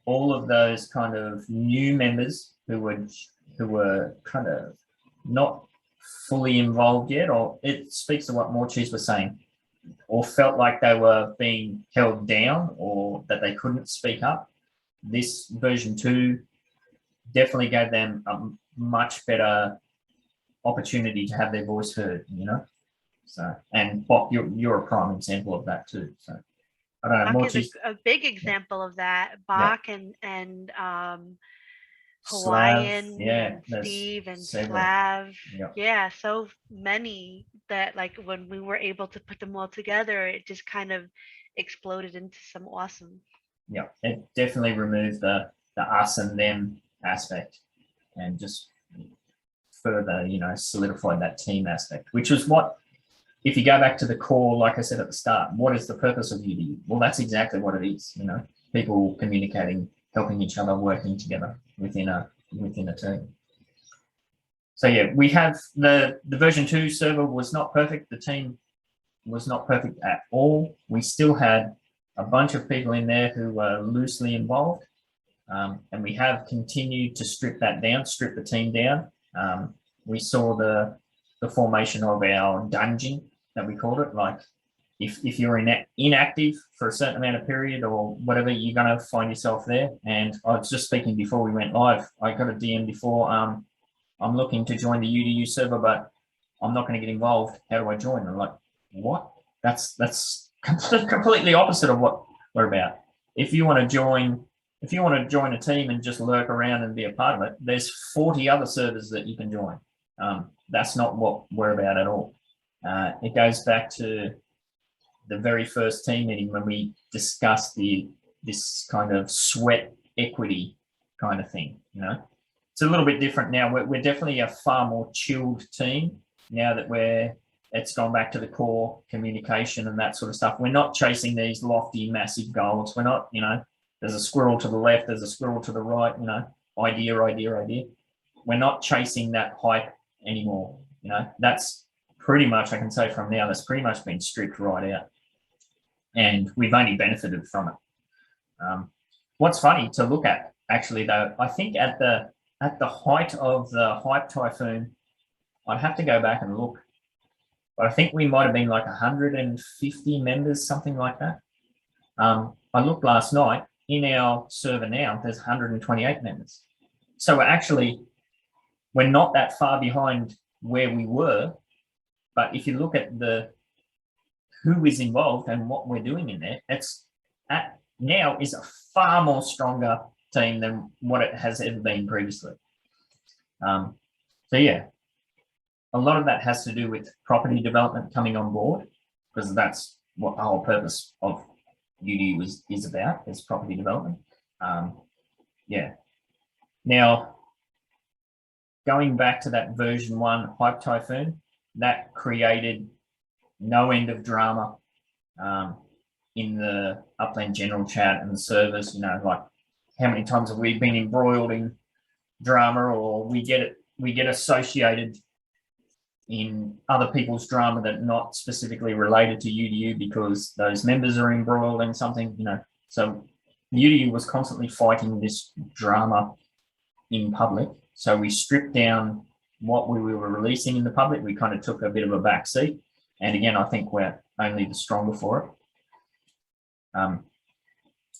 all of those kind of new members who were kind of not fully involved yet, or it speaks to what Morcheese was saying, or felt like they were being held down or that they couldn't speak up. This version 2 definitely gave them a much better opportunity to have their voice heard, So, and Bob, you're a prime example of that too. So, I don't know. Bach is a big example of that. Bach and Hawaiian, and Steve and Slav. Yeah, so many that like when we were able to put them all together, it just kind of exploded into some awesome. Yeah, it definitely removed the us and them aspect, and just further, solidified that team aspect, which was what, if you go back to the core, like I said at the start, what is the purpose of UDU? Well, that's exactly what it is, people communicating, helping each other, working together within a team. So yeah, we have the version 2 server was not perfect. The team was not perfect at all. We still had a bunch of people in there who were loosely involved, and we have continued to strip the team down. We saw the formation of our dungeon, that we called it. Like if you're inactive for a certain amount of period or whatever, you're going to find yourself there. And I was just speaking before we went live. I got a DM before. I'm looking to join the UDU server, but I'm not going to get involved. How do I join? I'm like, what? That's completely opposite of what we're about. If you want to join a team and just lurk around and be a part of it, there's 40 other servers that you can join. That's not what we're about at all. It goes back to the very first team meeting when we discussed this kind of sweat equity kind of thing. It's a little bit different now. We're definitely a far more chilled team now that it's gone back to the core communication and that sort of stuff. We're not chasing these lofty, massive goals. We're not, there's a squirrel to the left, there's a squirrel to the right, idea. We're not chasing that hype anymore. That's pretty much, I can say from now, that's pretty much been stripped right out. and we've only benefited from it. What's funny to look at, actually, though, I think at the height of the hype typhoon, I'd have to go back and look, but I think we might have been like 150 members, something like that. I looked last night in our server now, there's 128 members. So we're not that far behind where we were, but if you look at who is involved and what we're doing in there, now is a far more stronger team than what it has ever been previously. So yeah, a lot of that has to do with property development coming on board, because that's what the whole purpose of UDU is about, is property development. Yeah. Now, going back to that version 1 hype typhoon, that created no end of drama in the Upland general chat and the servers. You know, like how many times have we been embroiled in drama, or we get associated in other people's drama that not specifically related to UDU because those members are embroiled in something, you know. So UDU was constantly fighting this drama in public. So we stripped down what we were releasing in the public. We kind of took a bit of a back seat. And again, I think we're only the stronger for it.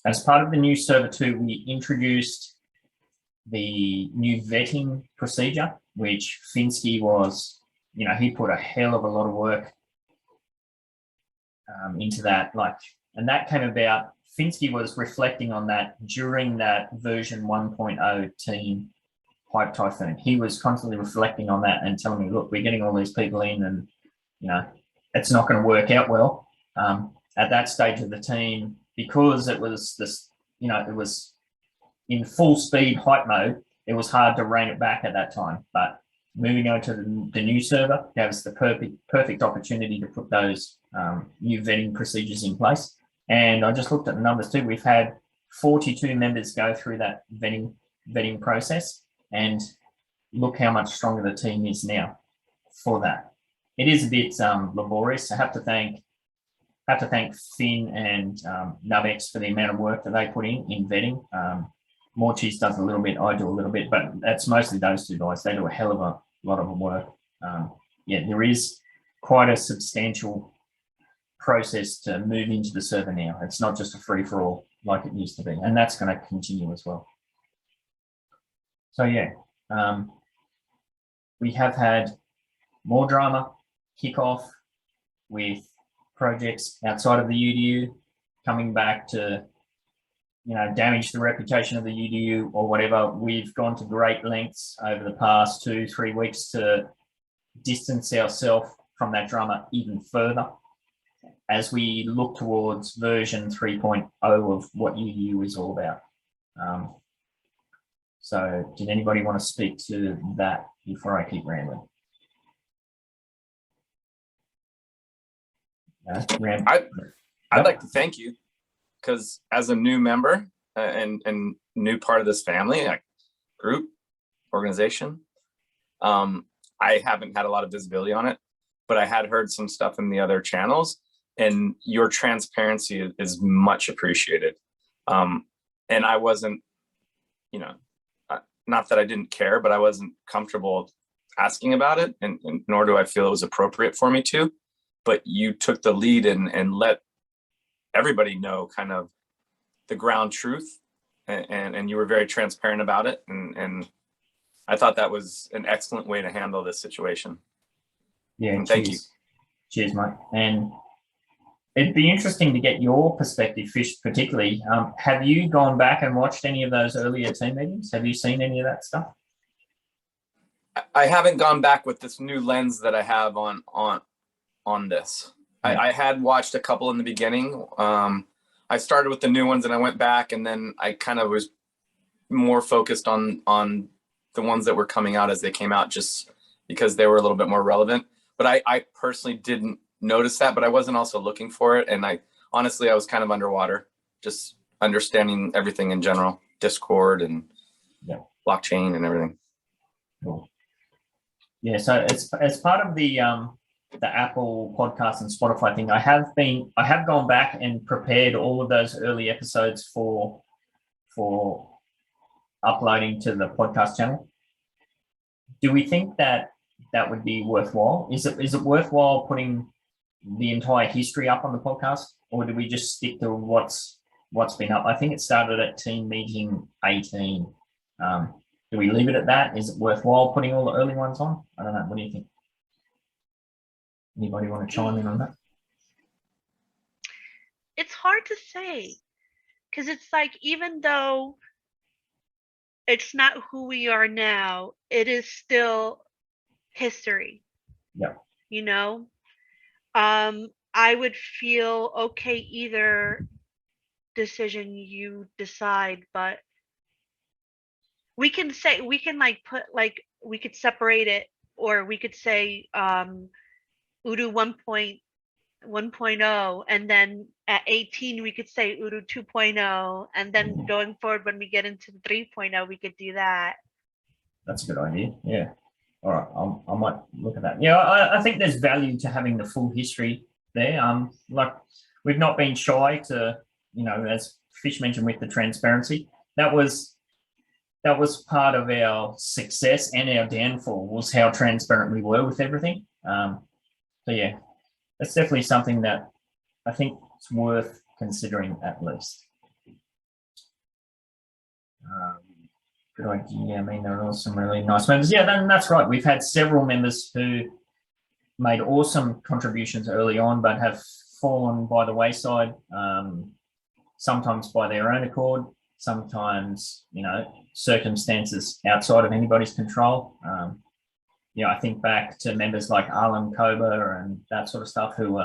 As part of the new server 2, we introduced the new vetting procedure, which Finsky was, you know, he put a hell of a lot of work into that. And that came about, Finsky was reflecting on that during that version 1.0 team hype typhoon. He was constantly reflecting on that and telling me, look, we're getting all these people in and, you know, it's not going to work out well. At that stage of the team, because it was this, you know, it was in full speed hype mode, it was hard to rein it back at that time. But moving on to the new server gave us the perfect opportunity to put those new vetting procedures in place. And I just looked at the numbers too. We've had 42 members go through that vetting process, and look how much stronger the team is now for that. It is a bit laborious. I have to thank Finn and Nubex for the amount of work that they put in vetting. Morchis does a little bit, I do a little bit, but that's mostly those two guys. They do a hell of a lot of work. Yeah, there is quite a substantial process to move into the server now. It's not just a free-for-all like it used to be, and that's going to continue as well. So yeah, we have had more drama kick off with projects outside of the UDU coming back to, you know, damage the reputation of the UDU or whatever. We've gone to great lengths over the past 2-3 weeks to distance ourselves from that drama even further as we look towards version 3.0 of what UDU is all about. So did anybody want to speak to that before I keep rambling? I'd like to thank you, because as a new member and new part of this family, like group, organization, I haven't had a lot of visibility on it, but I had heard some stuff in the other channels, and your transparency is much appreciated. And I wasn't, you know, not that I didn't care, but I wasn't comfortable asking about it, and nor do I feel it was appropriate for me to. But you took the lead and let everybody know kind of the ground truth, and you were very transparent about it. And I thought that was an excellent way to handle this situation. Yeah, and thank you. Cheers, mate. And it'd be interesting to get your perspective, Fish, particularly. Have you gone back and watched any of those earlier team meetings? Have you seen any of that stuff? I haven't gone back with this new lens that I have on this. Yeah. I had watched a couple in the beginning. I started with the new ones and I went back, and then I kind of was more focused on the ones that were coming out as they came out, just because they were a little bit more relevant. But I personally didn't notice that, but I wasn't also looking for it. And honestly, I was kind of underwater, just understanding everything in general, Discord and blockchain and everything. Cool. Yeah, so as part of the the Apple podcast and Spotify thing, I have gone back and prepared all of those early episodes for uploading to the podcast channel. Do we think that would be worthwhile? Is it worthwhile putting the entire history up on the podcast, or do we just stick to what's been up? I think it started at Team Meeting 18. Do we leave it at that? Is it worthwhile putting all the early ones on? I don't know. What do you think? Anybody want to chime in on that? It's hard to say, because it's like, even though it's not who we are now, it is still history. Yeah. You know, I would feel okay either decision you decide, but we can separate it, or we could say UDU 1.1.0, and then at 18 we could say UDU 2.0, and then going forward when we get into 3.0 we could do that. That's a good idea. Yeah. All right. I might look at that. Yeah, I think there's value to having the full history there. Like, we've not been shy to, as Fish mentioned with the transparency, that was part of our success and our downfall, was how transparent we were with everything. So yeah, that's definitely something that I think is worth considering at least. Good idea. I mean, there are some really nice members. Yeah, that's right. We've had several members who made awesome contributions early on, but have fallen by the wayside, sometimes by their own accord, sometimes, circumstances outside of anybody's control. I think back to members like Alan Kober and that sort of stuff who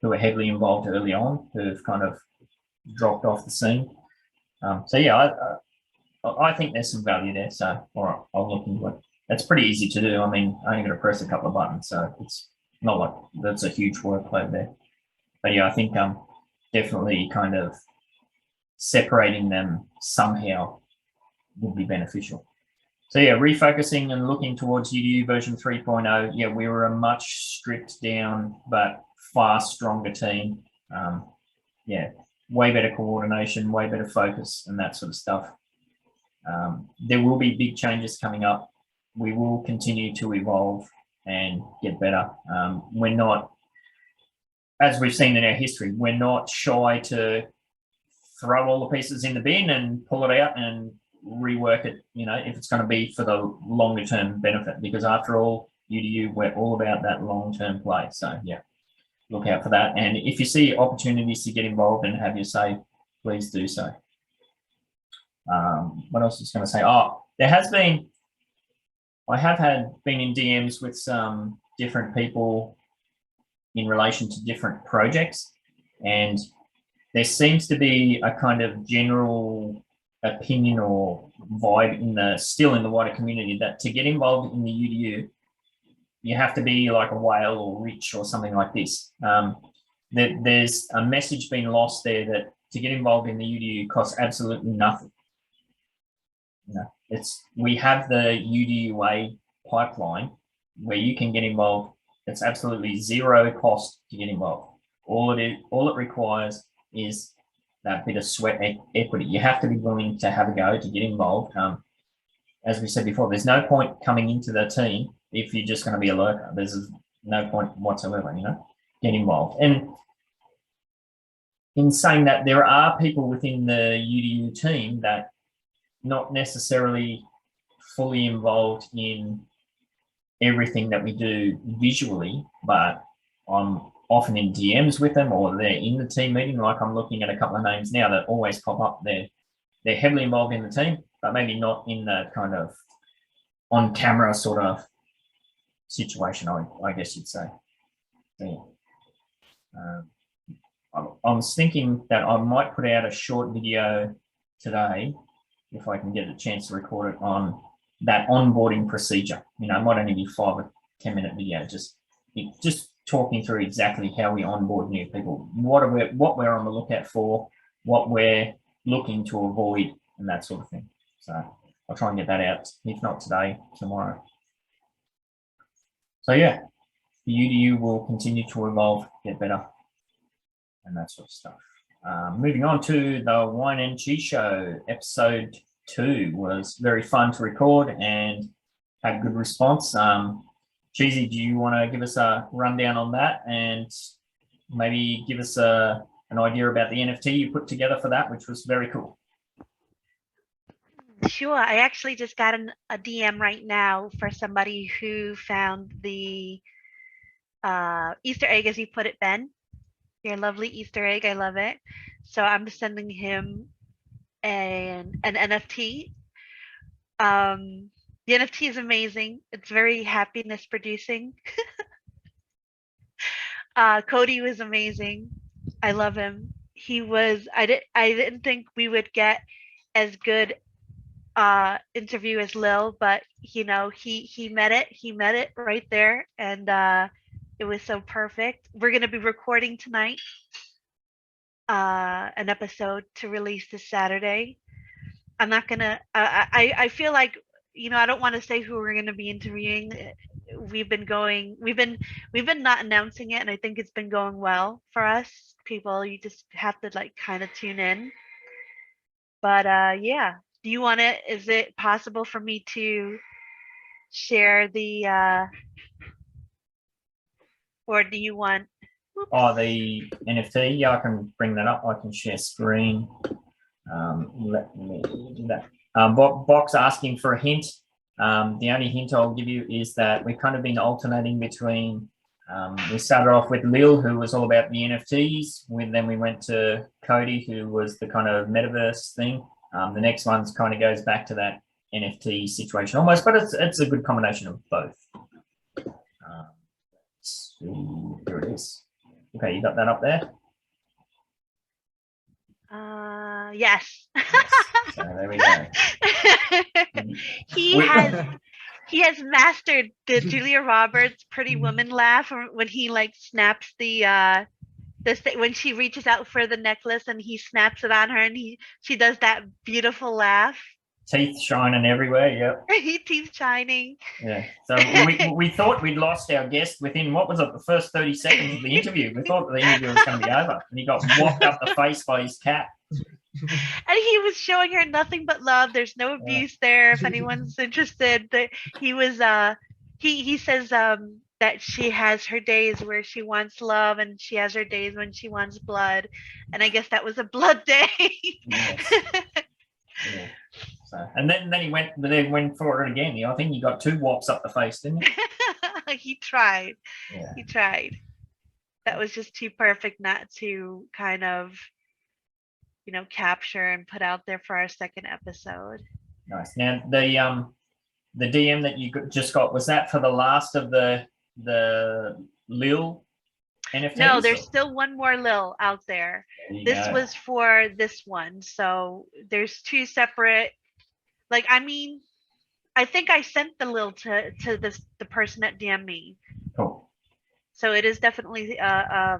were heavily involved early on, who've kind of dropped off the scene. So yeah, I think there's some value there. So, all right, I'll look into it. It's pretty easy to do. I mean, I only got to press a couple of buttons, so it's not like that's a huge workload there. But yeah, I think definitely kind of separating them somehow would be beneficial. So yeah, refocusing and looking towards UDU version 3.0. Yeah, we were a much stripped down but far stronger team. Yeah, way better coordination, way better focus, and that sort of stuff. There will be big changes coming up. We will continue to evolve and get better. We're not, as we've seen in our history, we're not shy to throw all the pieces in the bin and pull it out and rework it, if it's going to be for the longer term benefit, because after all, UDU, we're all about that long-term play. So yeah, look out for that. And if you see opportunities to get involved and have your say, please do so. What else was I going to say? Oh, I have been in DMs with some different people in relation to different projects, and there seems to be a kind of general opinion or vibe still in the wider community that to get involved in the UDU, you have to be like a whale or rich or something like this. There's a message being lost there that to get involved in the UDU costs absolutely nothing. We have the UDUA pipeline where you can get involved. It's absolutely zero cost to get involved. All it requires is that bit of sweat equity. You have to be willing to have a go to get involved. As we said before, there's no point coming into the team if you're just going to be a lurker. There's no point whatsoever, get involved. And in saying that, there are people within the UDU team that not necessarily fully involved in everything that we do visually, but I'm often in DMs with them, or they're in the team meeting. Like, I'm looking at a couple of names now that always pop up. They're heavily involved in the team, but maybe not in the kind of on camera sort of situation, I guess you'd say. Yeah. I was thinking that I might put out a short video today, if I can get a chance to record it, on that onboarding procedure. It might only be 5 or 10 minute video, just talking through exactly how we onboard new people, what we're on the lookout for, what we're looking to avoid, and that sort of thing. So I'll try and get that out, if not today, tomorrow. So yeah, the UDU will continue to evolve, get better, and that sort of stuff. Moving on to the Wine and Cheese Show, episode 2 was very fun to record and had good response. Cheesy, do you want to give us a rundown on that and maybe give us an idea about the NFT you put together for that, which was very cool? Sure. I actually just got a DM right now for somebody who found the Easter egg, as you put it, Ben. Your lovely Easter egg. I love it. So I'm sending him an NFT. The NFT is amazing. It's very happiness producing. Cody was amazing. I love him. He was. I didn't think we would get as good interview as Lil, but you know, he met it right there, and it was so perfect. We're gonna be recording tonight an episode to release this Saturday. I'm not gonna I feel like, you know, I don't want to say who we're gonna be interviewing. We've been not announcing it, and I think it's been going well for us. People, you just have to like kind of tune in. But yeah. Do you want it? Is it possible for me to share the or do you want? Oops. Oh, the NFT. Yeah, I can bring that up. I can share screen. Let me do that. Box asking for a hint. The only hint I'll give you is that we've kind of been alternating between. We started off with Lil, who was all about the NFTs. Then we went to Cody, who was the kind of metaverse thing. The next one's kind of goes back to that NFT situation almost, but it's a good combination of both. Here it is. Okay, you got that up there? Yes. So there we go. He has mastered the Julia Roberts Pretty Woman laugh when he like snaps the when she reaches out for the necklace and he snaps it on her, and she does that beautiful laugh. Teeth shining everywhere. Yep. Teeth shining. Yeah. So we thought we'd lost our guest within, what was it, the first 30 seconds of the interview. We thought the interview was going to be over, and he got whopped up the face by his cat. And he was showing her nothing but love. There's no abuse there. If anyone's interested, that he was he says that she has her days where she wants love, and she has her days when she wants blood. And I guess that was a blood day. Yes. Yeah. So, and then he went for it again. I think he got 2 whops up the face, didn't he? He tried. Yeah. He tried. That was just too perfect not to kind of, you know, capture and put out there for our second episode. Nice. Now the DM that you just got, was that for the last of the Lil NFTs? No, there's still one more Lil out there. This go. was for this one. So there's 2 separate, like, I mean, I think I sent the Lil to the person that DM'd me. Cool. So it is definitely a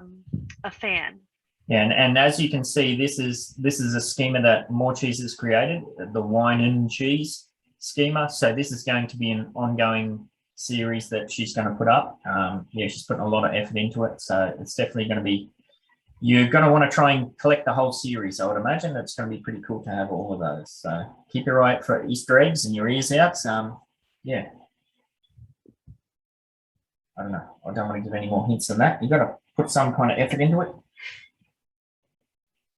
fan. Yeah, and as you can see, this is a schema that More Cheese has created, the wine and cheese schema. So this is going to be an ongoing series that she's going to put up. Yeah, she's putting a lot of effort into it. So it's definitely going to be, you're going to want to try and collect the whole series. I would imagine it's going to be pretty cool to have all of those. So keep your eye out for Easter eggs and your ears out. Yeah. I don't know. I don't want to give any more hints than that. You've got to put some kind of effort into it.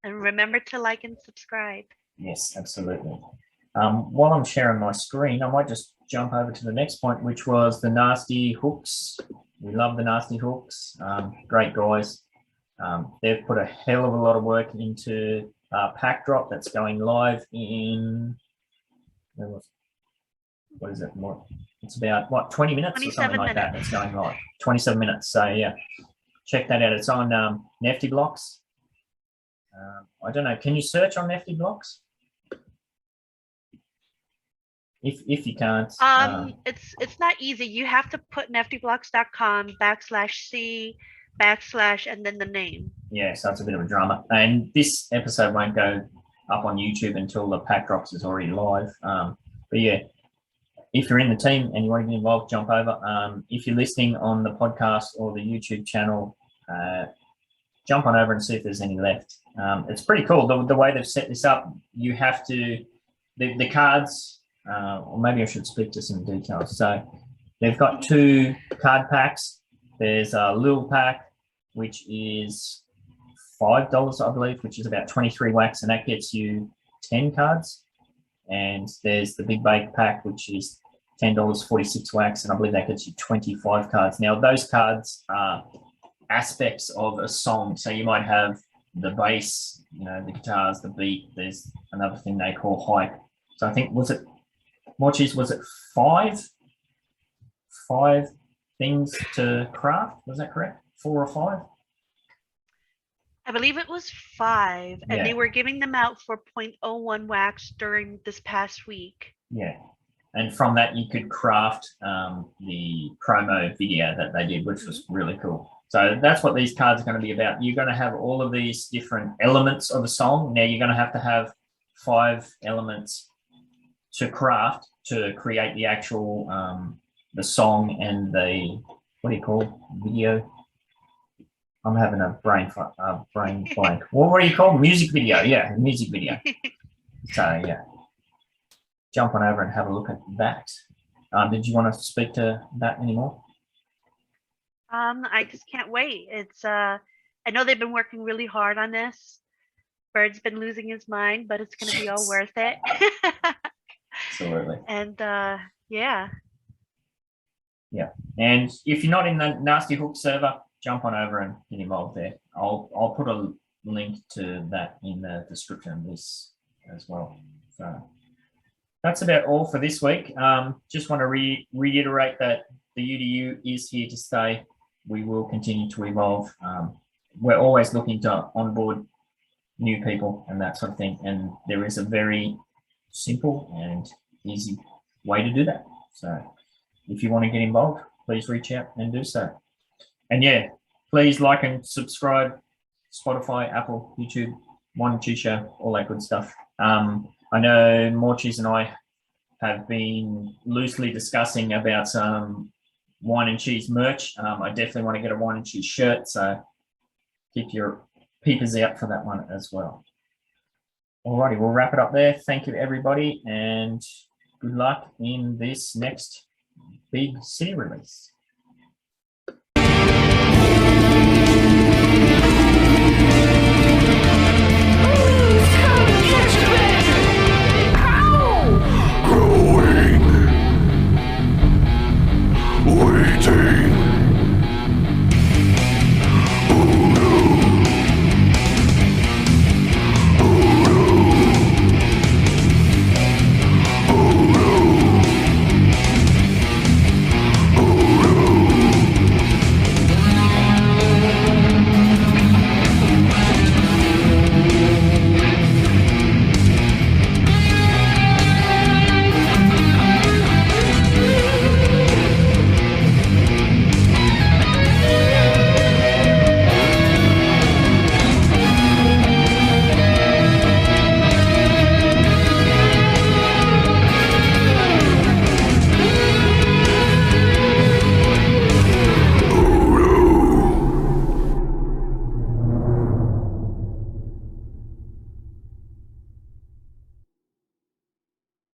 And remember to like and subscribe. Yes, absolutely. While I'm sharing my screen, I might just jump over to the next point, which was the nasty hooks. We love the nasty hooks. Great guys. They've put a hell of a lot of work into Pack Drop that's going live in, what is it? It's about, what, 20 minutes or something like that. It's going live. 27 minutes. So, yeah, check that out. It's on Nifty Blocks. I don't know. Can you search on Nifty Blocks? If you can't. It's not easy. You have to put niftyblocks.com/C/ and then the name. Yeah, so it's a bit of a drama. And this episode won't go up on YouTube until the Pack Drops is already live. But yeah, if you're in the team and you want to get involved, jump over. If you're listening on the podcast or the YouTube channel, jump on over and see if there's any left. It's pretty cool. The way they've set this up, you have to, the cards, or maybe I should speak to some details. So they've got 2 card packs. There's a little pack, which is $5, I believe, which is about 23 wax, and that gets you 10 cards. And there's the big bake pack, which is $10, 46 wax, and I believe that gets you 25 cards. Now, those cards are aspects of a song. So you might have the bass, you know, the guitars, the beat. There's another thing they call hype. So I think, was it, Morchis, was it 5 things to craft? Was that correct? 4 or 5? I believe it was 5, and Yeah. they were giving them out for 0.01 wax during this past week. Yeah. And from that, you could craft the promo video that they did, which was really cool. So that's what these cards are going to be about. You're going to have all of these different elements of a song. Now, you're going to have 5 elements to craft to create the actual, the song and the, what do you call it, video? I'm having a brain blank. What do you call it? Music video? Yeah, music video. So, yeah. Jump on over and have a look at that. Did you want to speak to that anymore? I just can't wait. It's I know they've been working really hard on this. Bird's been losing his mind, but it's gonna be all worth it. Absolutely. And yeah. Yeah. And if you're not in the Nasty Hook server, jump on over and get involved there. I'll put a link to that in the description of this as well. So that's about all for this week. Just want to reiterate that the UDU is here to stay. We will continue to evolve. We're always looking to onboard new people and that sort of thing. And there is a very simple and easy way to do that. So if you want to get involved, please reach out and do so. And yeah, please like and subscribe, Spotify, Apple, YouTube, Wine and Cheese Show, all that good stuff. I know Morchis and I have been loosely discussing about some wine and cheese merch. I definitely want to get a wine and cheese shirt, so keep your peepers out for that one as well. Alrighty, we'll wrap it up there. Thank you, everybody, and good luck in this next big city release.